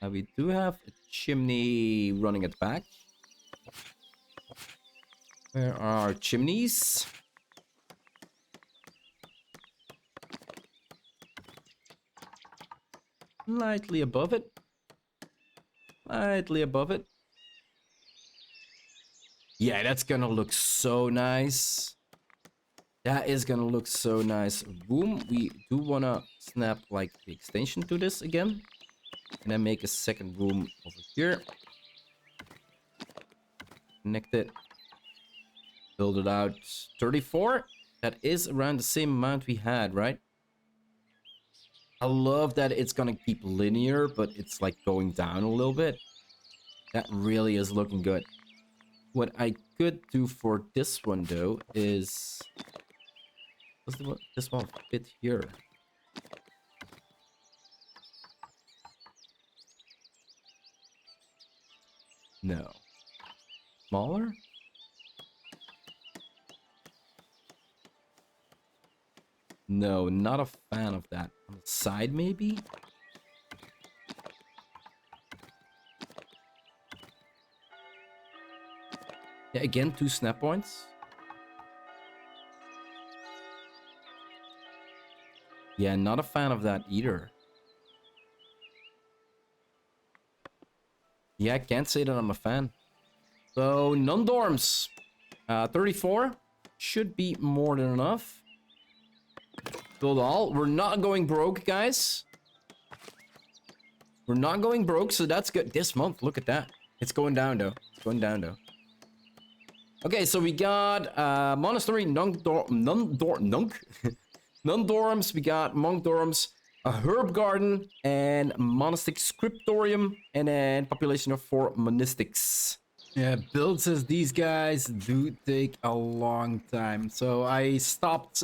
We do have a chimney running at the back. Where are our chimneys? Slightly above it. Slightly above it. Yeah, that's gonna look so nice. That is gonna look so nice. Boom. We do wanna snap like the extension to this again. And then make a second room over here. Connect it. Build it out. 34. That is around the same amount we had, right? I love that it's gonna keep linear, but it's like going down a little bit. That really is looking good. What I could do for this one, though, is... does this one fit here? No. Smaller? No, not a fan of that. On the side, maybe? Yeah, again, 2 snap points. Yeah, not a fan of that either. Yeah, I can't say that I'm a fan. So, non-dorms. 34 should be more than enough. Build all. We're not going broke, guys. We're not going broke, so that's good. This month, look at that. It's going down, though. It's going down, though. Okay, so we got Monastery, non-dorms. We got monk dorms, a herb garden, and monastic scriptorium, and then population of 4 monastics. Yeah, builds as these guys do take a long time. So I stopped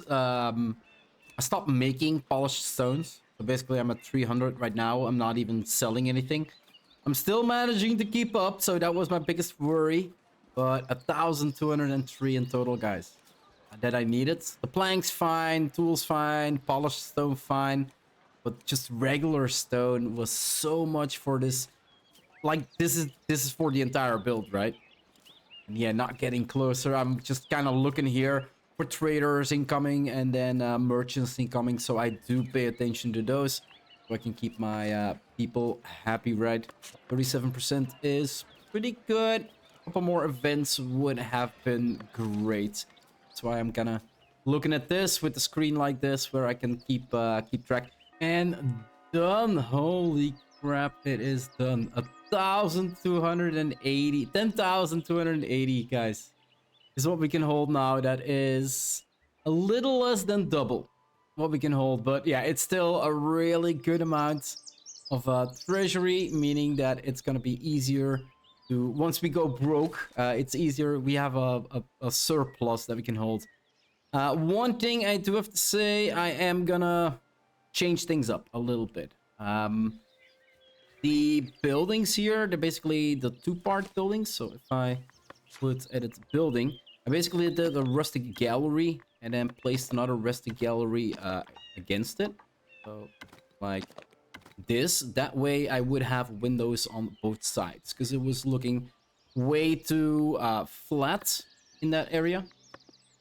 making polished stones. So basically I'm at 300 right now. I'm not even selling anything. I'm still managing to keep up, so that was my biggest worry. But 1,203 in total, guys. That I needed. The planks fine, tools fine, polished stone fine. But just regular stone was so much for this. Like, this is for the entire build, right? And yeah, not getting closer. I'm just kind of looking here for traders incoming and then merchants incoming. So I do pay attention to those. So I can keep my people happy, right? 37% is pretty good. A couple more events would have been great. That's why I'm kind of looking at this with the screen like this where I can keep track. And done. Holy crap, it is done. 1,280, 10,280, guys, is what we can hold now. That is a little less than double what we can hold, but yeah, it's still a really good amount of treasury, meaning that it's gonna be easier to, once we go broke, it's easier. We have a surplus that we can hold. One thing I do have to say, I am gonna change things up a little bit. The buildings here, they're basically the 2-part buildings. So if I would edit building, I basically did a rustic gallery and then placed another rustic gallery against it. So like this, that way I would have windows on both sides because it was looking way too flat in that area.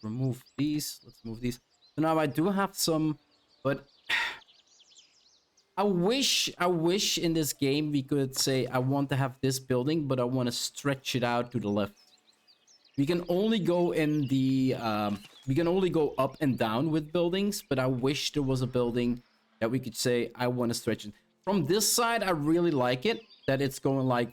Remove these. Let's move these. So now I do have some, but I wish in this game we could say I want to have this building, but I want to stretch it out to the left. we can only go in the we can only go up and down with buildings, but I wish there was a building that we could say I want to stretch it. From this side, I really like it that it's going like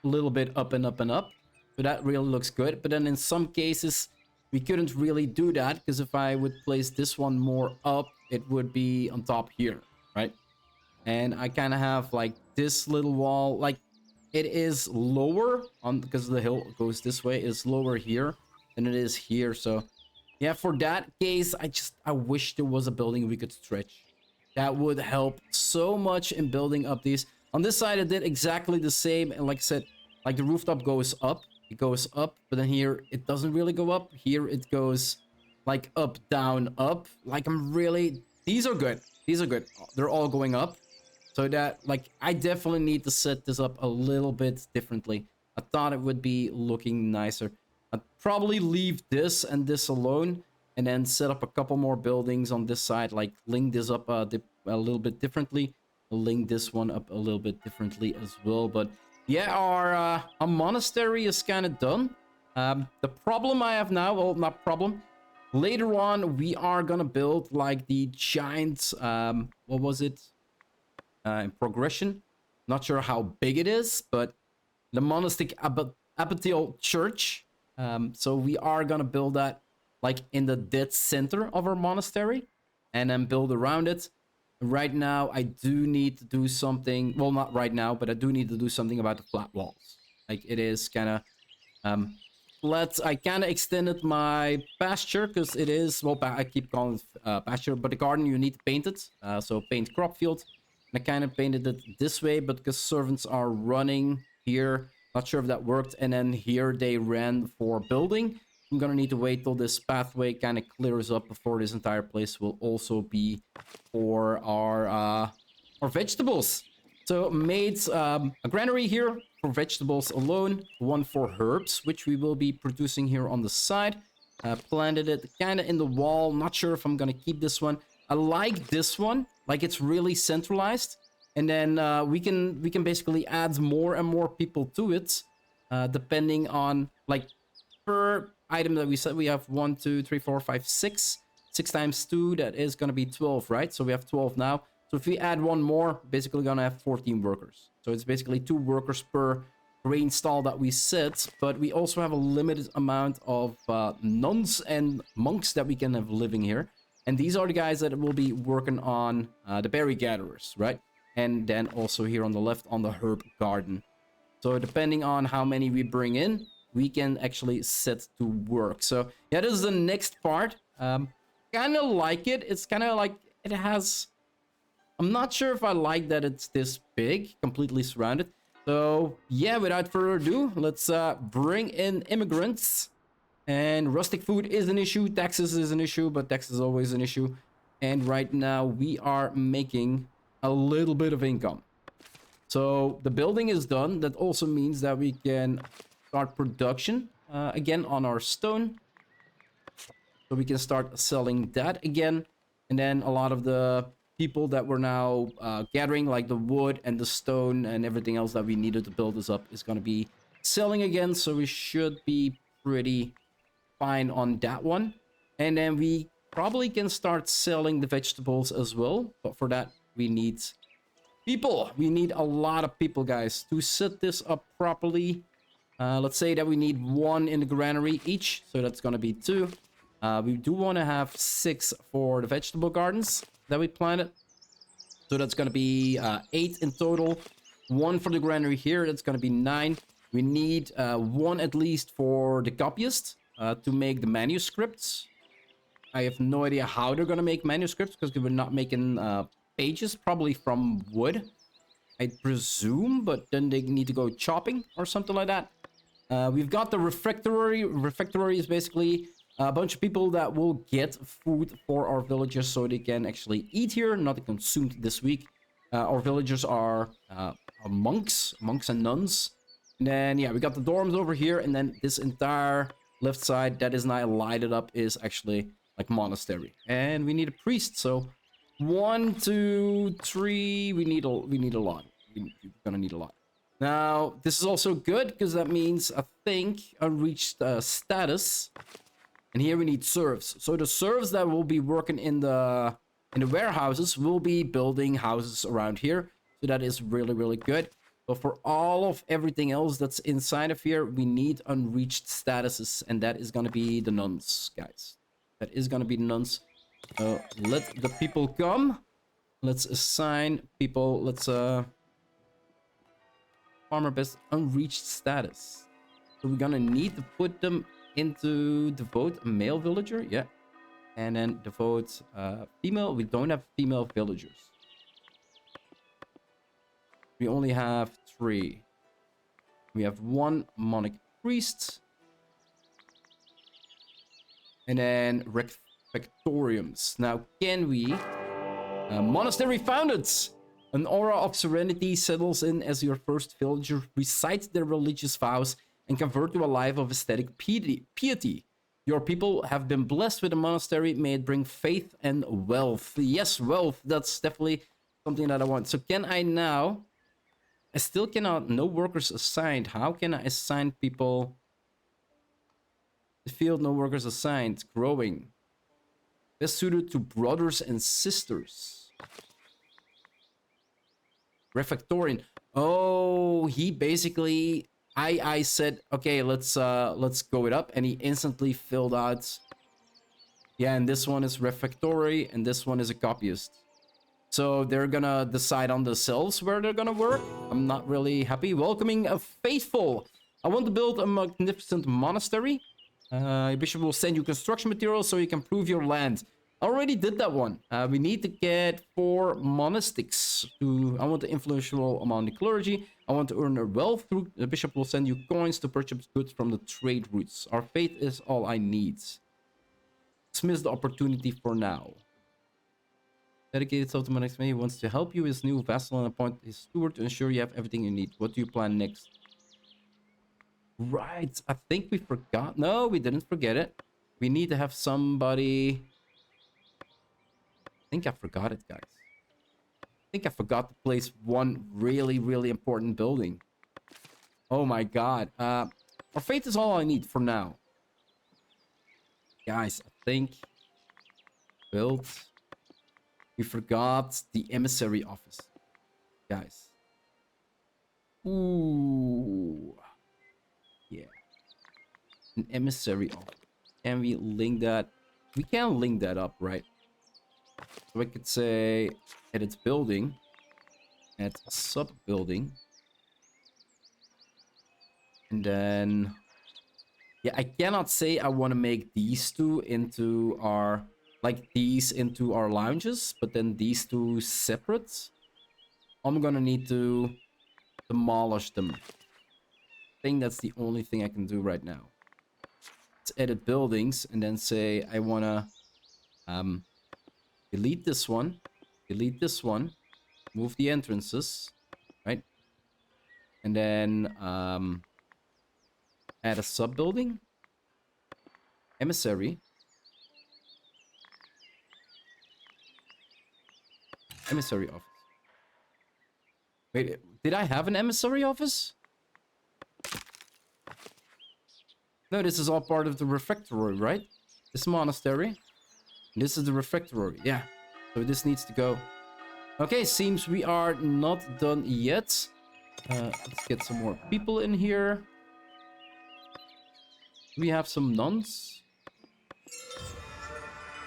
a little bit up and up and up. So that really looks good. But then in some cases, we couldn't really do that because if I would place this one more up, it would be on top here, right? And I kind of have like this little wall, like it is lower on because the hill goes this way, is lower here than it is here. So yeah, for that case, I wish there was a building we could stretch. That would help so much in building up these. On this side, I did exactly the same. And like I said, like the rooftop goes up. It goes up. But then here, it doesn't really go up. Here, it goes like up, down, up. Like I'm really... These are good. These are good. They're all going up. So that, like, I definitely need to set this up a little bit differently. I thought it would be looking nicer. I'd probably leave this and this alone. And then set up a couple more buildings on this side. Like, link this up a little bit differently. Link this one up a little bit differently as well. But yeah, our monastery is kind of done. The problem I have now, well, not problem. Later on, we are gonna build like the giant, what was it? In progression. Not sure how big it is, but the monastic abbatial church. So we are gonna build that like in the dead center of our monastery and then build around it. Right now, I do need to do something. Well, not right now, but I do need to do something about the flat walls. Like it is kind of I kind of extended my pasture because it is, well, I keep calling it pasture, but the garden you need to paint it. So paint crop field. And I kind of painted it this way, but because servants are running here, not sure if that worked. And then here they ran for building. I'm gonna need to wait till this pathway kind of clears up before this entire place will also be for our vegetables. So made a granary here for vegetables alone, one for herbs, which we will be producing here on the side. Planted it kind of in the wall. Not sure if I'm gonna keep this one. I like this one, like it's really centralized, and then we can basically add more and more people to it, depending on like per item that we said. We have 1 2 3 4 5 6 times 2, that is going to be 12, right? So we have 12 now. So if we add one more, basically gonna have 14 workers. So it's basically 2 workers per grain stall that we set, but we also have a limited amount of nuns and monks that we can have living here. And these are the guys that will be working on the berry gatherers, right? And then also here on the left on the herb garden. So depending on how many we bring in, we can actually set to work. So yeah, this is the next part. Kind of like it. It's kind of like it has... I'm not sure if I like that it's this big, completely surrounded. So yeah, without further ado, let's bring in immigrants. And rustic food is an issue, taxes is an issue, but taxes is always an issue. And right now we are making a little bit of income. So the building is done. That also means that we can start production again on our stone. So we can start selling that again. And then a lot of the people that we're now gathering, like the wood and the stone and everything else that we needed to build this up, is going to be selling again. So we should be pretty fine on that one. And then we probably can start selling the vegetables as well. But for that, we need people. We need a lot of people, guys, to set this up properly. Let's say that we need 1 in the granary each. So that's going to be 2. We do want to have 6 for the vegetable gardens that we planted. So that's going to be 8 in total. 1 for the granary here. That's going to be 9. We need 1 at least for the copyist to make the manuscripts. I have no idea how they're going to make manuscripts because we're not making pages, probably from wood, I presume, but then they need to go chopping or something like that. We've got the refectory. Refectory is basically a bunch of people that will get food for our villagers so they can actually eat here, not consumed this week. Our villagers are monks and nuns. And then, yeah, we got the dorms over here, and then this entire left side that is now lighted up is actually like monastery. And we need a priest, so 1 2 3, we need a lot. We're gonna need a lot. Now, this is also good because that means, I think, unreached status. And here we need serfs. So the serfs that will be working in the warehouses will be building houses around here. So that is really, really good. But for all of everything else that's inside of here, we need unreached statuses. And that is going to be the nuns, guys. That is going to be the nuns. Let the people come. Let's assign people. Let's farmer best unreached status. So we're going to need to put them into devote a male villager. Yeah. And then devote female. We don't have female villagers. We only have 3. We have 1 monarch priest. And then refectoriums. Now, can we... monastery founded! An aura of serenity settles in as your first villager recite their religious vows and convert to a life of aesthetic piety. Your people have been blessed with a monastery. May it bring faith and wealth. Yes, wealth. That's definitely something that I want. So can I now... I still cannot... No workers assigned. How can I assign people... The field, no workers assigned. Growing. Best suited to brothers and sisters. Refectorian. Oh, he basically... I said, okay, let's go it up. And he instantly filled out... Yeah, and this one is refectory. And this one is a copyist. So they're gonna decide on themselves where they're gonna work. I'm not really happy. Welcoming a faithful. I want to build a magnificent monastery. Your bishop will send you construction materials so you can prove your land. I already did that one. We need to get 4 monastics. I want the influential among the clergy. I want to earn a wealth through. The bishop will send you coins to purchase goods from the trade routes. Our faith is all I need. Dismiss the opportunity for now. Dedicated self to monarchs. He wants to help you, his new vassal, and appoint his steward to ensure you have everything you need. What do you plan next? Right, I think we forgot. No, we didn't forget it. We need to have somebody... I think I forgot it, guys. I think I forgot to place one really, really important building. Oh my god. Our faith is all I need for now. Guys, I think... Build... We forgot the emissary office. Guys. Ooh. Yeah. An emissary office. Can we link that? We can link that up, right? So I could say at its building. At sub building. And then... Yeah, I cannot say I want to make these 2 into our... Like these into our lounges, but then these 2 separate. I'm gonna need to demolish them. I think that's the only thing I can do right now. Let's edit buildings and then say I wanna delete this one, move the entrances, right? And then add a sub building, emissary. Emissary office. Wait, did I have an emissary office? No, this is all part of the refectory, right? This monastery. This is the refectory, yeah. So this needs to go. Okay, seems we are not done yet. Let's get some more people in here. We have some nuns.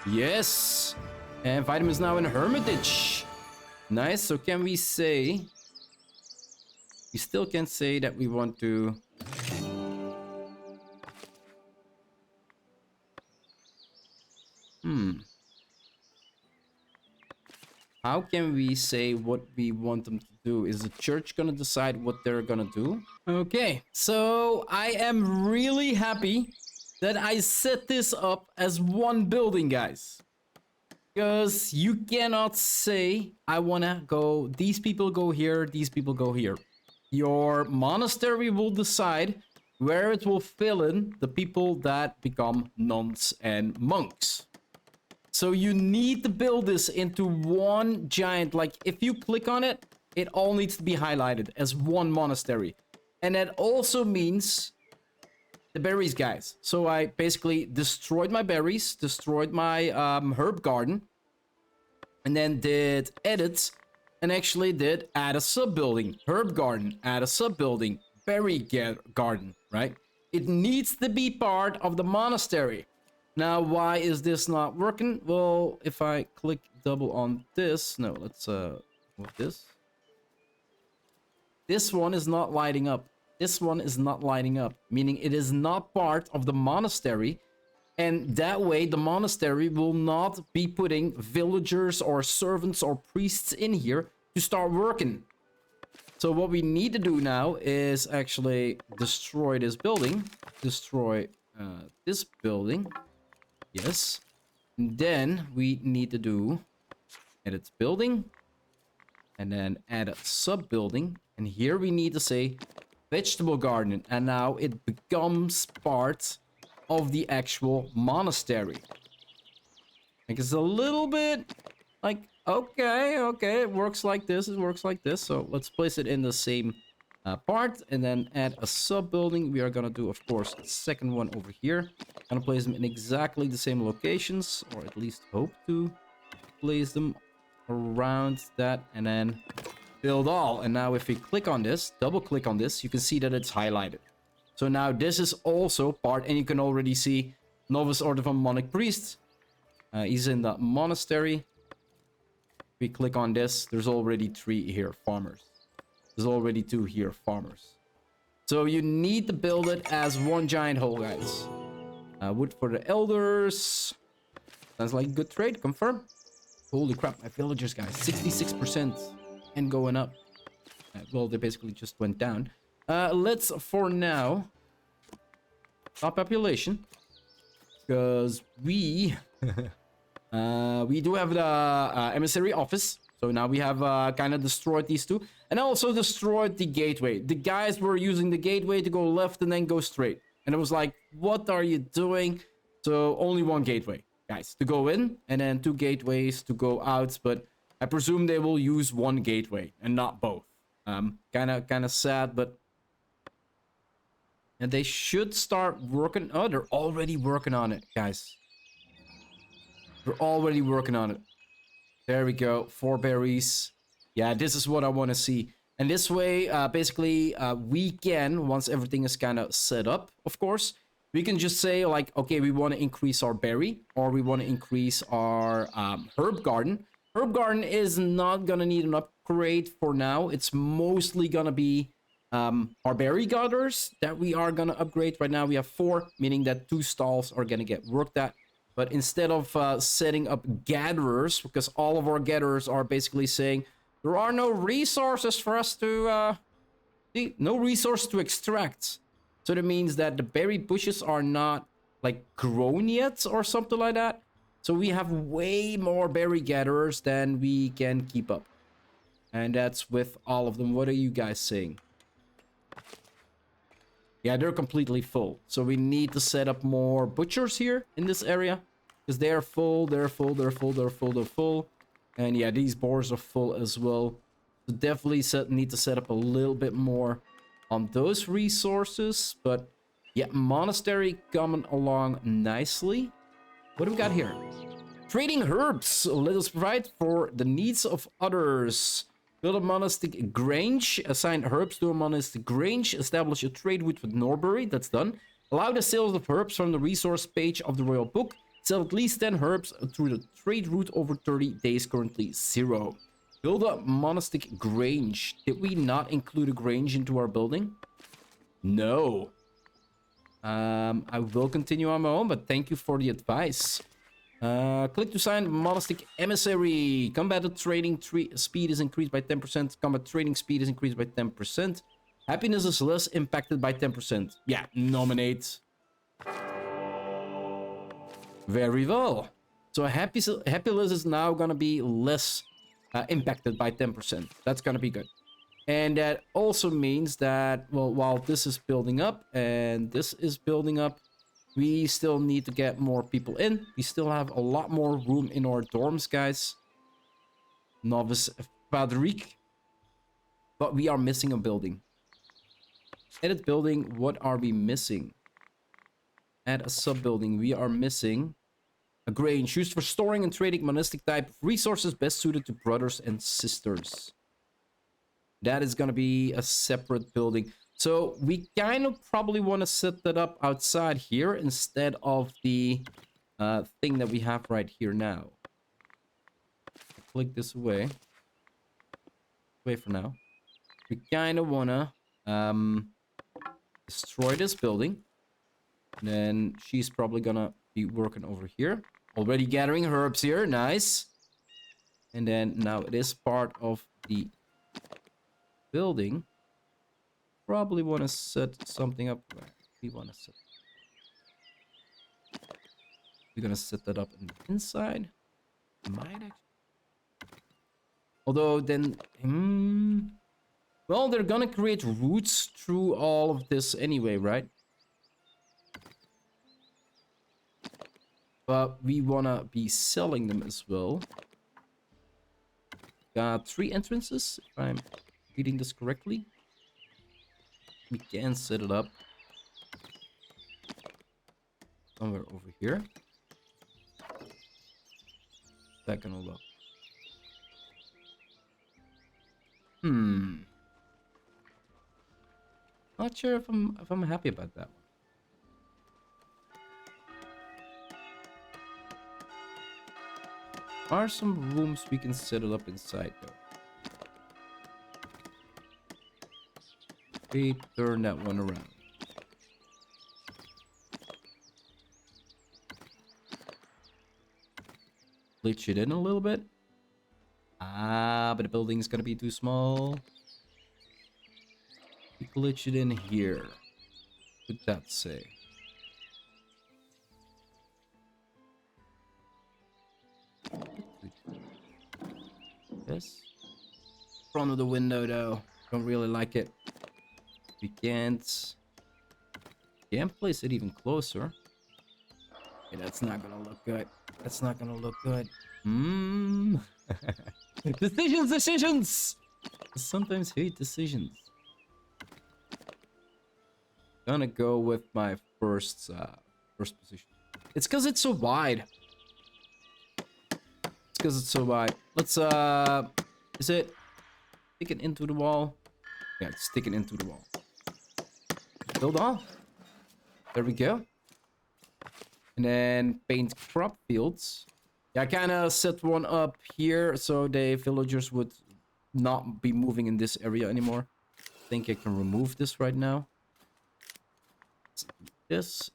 Yes! And Vitam is now in Hermitage. Nice, so can we say... We still can say that we want to... How can we say what we want them to do? Is the church gonna decide what they're gonna do? Okay, so I am really happy that I set this up as one building, guys. Because you cannot say, I wanna go, these people go here, these people go here. Your monastery will decide where it will fill in the people that become nuns and monks. So you need to build this into one giant, like if you click on it, It all needs to be highlighted as one monastery. And that also means the berries, guys. So I basically destroyed my berries, destroyed my herb garden, and then did edits and actually did add a sub-building. Herb garden, add a sub-building, berry garden, right? It needs to be part of the monastery. Now, why is this not working? Well, if I click double on this, no, let's move this. This one is not lighting up. This one is not lighting up, meaning it is not part of the monastery. And that way, the monastery will not be putting villagers or servants or priests in here to start working. So what we need to do now is actually destroy this building. Destroy this building. Yes. And then we need to do edit building. And then add a sub-building. And here we need to say vegetable garden. And now it becomes part of the actual monastery. Like, it's a little bit like, okay, it works like this, it works like this. So let's place it in the same part and then add a sub-building. We are gonna do, of course, a second one over here. Gonna place them in exactly the same locations, or at least hope to place them around that, and then build all. And now if we click on this, double click on this, you can see that it's highlighted. So now this is also part, and you can already see Novice Order of Monarch Priest. He's in the monastery. We click on this, there's already 3 here, farmers. There's already 2 here, farmers. So you need to build it as one giant hole, guys. Wood for the elders. Sounds like a good trade, confirm. Holy crap, my villagers, guys, 66% and going up. Well, they basically just went down. Let's, for now, stop population. Because we... we do have the emissary office. So now we have kind of destroyed these 2. And also destroyed the gateway. The guys were using the gateway to go left and then go straight. And it was like, what are you doing? So only 1 gateway, guys, to go in. And then 2 gateways to go out. But I presume they will use 1 gateway and not both. Kind of sad, but... And they should start working... Oh, they're already working on it, guys. We're already working on it. There we go. 4 berries. Yeah, this is what I want to see. And this way, basically, we can, once everything is kind of set up, of course, we can just say, like, okay, we want to increase our berry, or we want to increase our herb garden. Herb garden is not going to need an upgrade for now. It's mostly going to be our berry gatherers that we are going to upgrade. Right now, we have 4, meaning that 2 stalls are going to get worked at. But instead of setting up gatherers, because all of our gatherers are basically saying, there are no resources for us to, no resource to extract. So that means that the berry bushes are not, like, grown yet or something like that. So we have way more berry gatherers than we can keep up. And that's with all of them. What are you guys saying? Yeah, they're completely full. So we need to set up more butchers here in this area. Because they're full, they're full, they're full, they're full, they're full. And yeah, these boars are full as well. So definitely need to set up a little bit more on those resources. But yeah, monastery coming along nicely. What do we got here? Trading herbs. Let us provide for the needs of others. Build a monastic grange. Assign herbs to a monastic grange. Establish a trade route with Norbury. That's done. Allow the sales of herbs from the resource page of the royal book. Sell at least 10 herbs through the trade route over 30 days. Currently 0. Build a monastic grange. Did we not include a grange into our building? No. I will continue on my own, but thank you for the advice. Click to sign monastic emissary. Combat trading speed is increased by 10%. Combat trading speed is increased by 10%. Happiness is less impacted by 10%. Yeah, nominate. Very well. So happiness is now gonna be less impacted by 10%. That's gonna be good. And that also means that, well, while this is building up and this is building up, we still need to get more people in. We still have a lot more room in our dorms, guys. Novice Fadrique. But we are missing a building. Edit building. What are we missing? Add a sub-building. We are missing a grange used for storing and trading monastic type of resources best suited to brothers and sisters. That is going to be a separate building. So we kind of probably want to set that up outside here instead of the thing that we have right here now. Click this away. Away for now. We kind of want to destroy this building. And then she's probably going to be working over here. Already gathering herbs here. Nice. And then now it is part of the building. Probably want to set something up. We want to set. We're gonna set that up in the inside. Might actually. Although then, well, they're gonna create roots through all of this anyway, right? But we wanna be selling them as well. Got 3 entrances, if I'm reading this correctly. We can set it up somewhere over here. That gonna look. Not sure if I'm happy about that one. Are some rooms we can set it up inside though? We turn that one around. Glitch it in a little bit. Ah, but the building's gonna be too small. We glitch it in here. What would that say? This? Front of the window though. Don't really like it. We can't place it even closer. Okay, that's not gonna look good. That's not gonna look good. Decisions! I sometimes hate decisions. Gonna go with my first position. It's because it's so wide. It's because it's so wide. Let's is it stick it into the wall? Yeah, it's sticking into the wall. Build off. There we go. And then paint crop fields. Yeah, I kind of set one up here so the villagers would not be moving in this area anymore. I think I can remove this right now. This.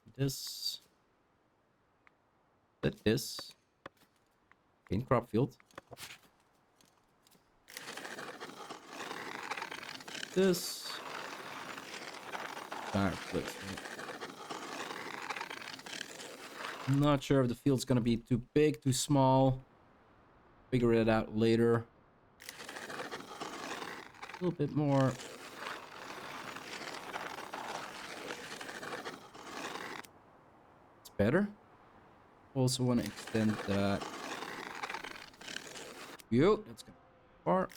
Paint crop field. This. Fireplace. I'm not sure if the field's gonna be too big, too small. Figure it out later. A little bit more. It's better. Also want to extend that. Yo, that's gonna be far.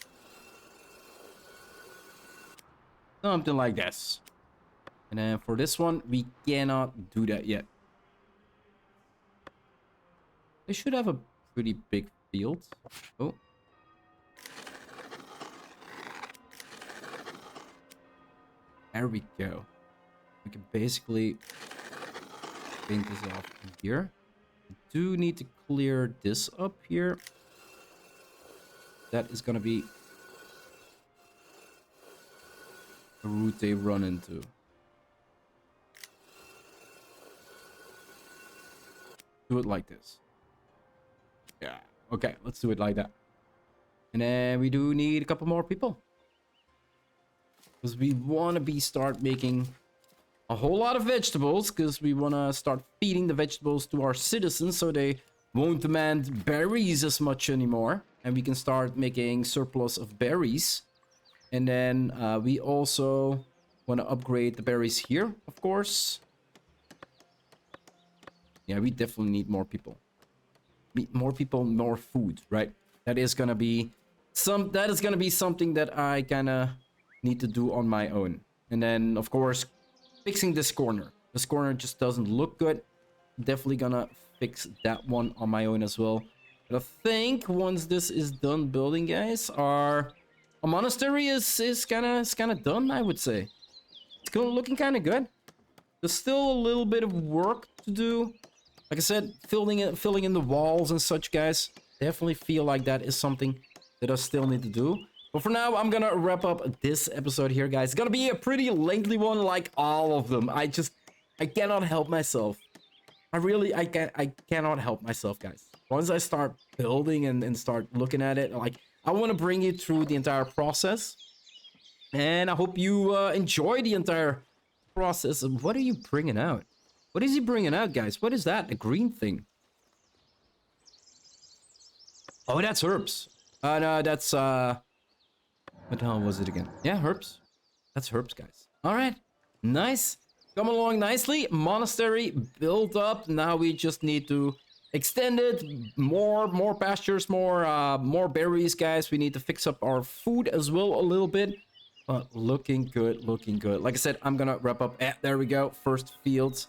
Something like this. And then for this one, we cannot do that yet. They should have a pretty big field. Oh. There we go. We can basically paint this off in here. We do need to clear this up here. That is gonna be a route they run into. Do it like this. Yeah, okay, let's do it like that. And then we do need a couple more people. Because we want to start making a whole lot of vegetables. Because we want to start feeding the vegetables to our citizens so they won't demand berries as much anymore. And we can start making surplus of berries. And then we also want to upgrade the berries here, of course. Yeah, we definitely need more people. More people, more food, right? That is gonna be something that I kinda need to do on my own. And then, of course, fixing this corner. This corner just doesn't look good. Definitely gonna fix that one on my own as well. But I think once this is done building, guys, our monastery is kind of done, I would say. It's looking kind of good. There's still a little bit of work to do. Like I said, filling in the walls and such, guys. Definitely feel like that is something that I still need to do. But for now, I'm gonna wrap up this episode here, guys. It's gonna be a pretty lengthy one, like all of them. I cannot help myself. I cannot help myself, guys. Once I start building and start looking at it, like, I want to bring you through the entire process. And I hope you enjoy the entire process. What are you bringing out? What is he bringing out, guys? What is that? The green thing. Oh, that's herbs. No, that's what the hell was it again? Yeah, herbs. That's herbs, guys. All right, nice. Come along nicely. Monastery built up. Now we just need to extend it. More pastures, more berries, guys. We need to fix up our food as well a little bit. But looking good, looking good. Like I said, I'm gonna wrap up. There we go. First fields.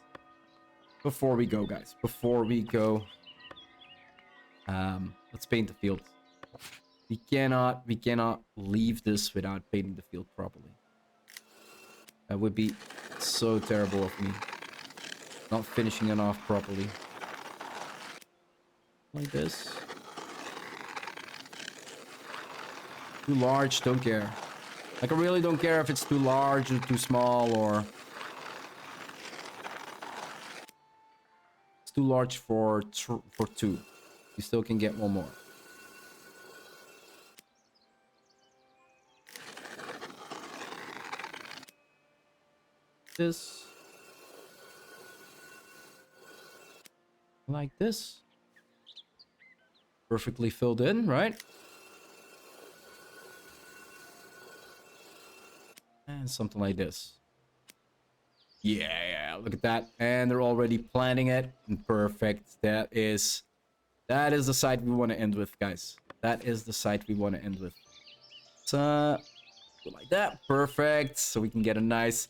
Before we go, guys. Before we go. Let's paint the field. We cannot leave this without painting the field properly. That would be so terrible of me. Not finishing it off properly. Like this. Too large, don't care. Like, I really don't care if it's too large or too small, or... It's too large for two. You still can get one more. This. Like this. Perfectly filled in, right? And something like this. Yeah, look at that. And they're already planting it. Perfect. That is the site we want to end with, guys. That is the site we want to end with. So, like that. Perfect. So we can get a nice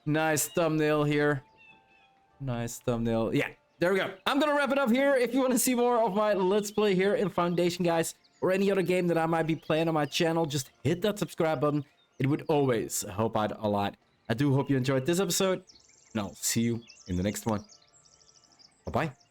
thumbnail here. Nice thumbnail. Yeah, there we go. I'm gonna wrap it up here. If you want to see more of my Let's Play here in Foundation, guys, or any other game that I might be playing on my channel, just hit that subscribe button. It would always help out a lot. I do hope you enjoyed this episode, and I'll see you in the next one. Bye-bye.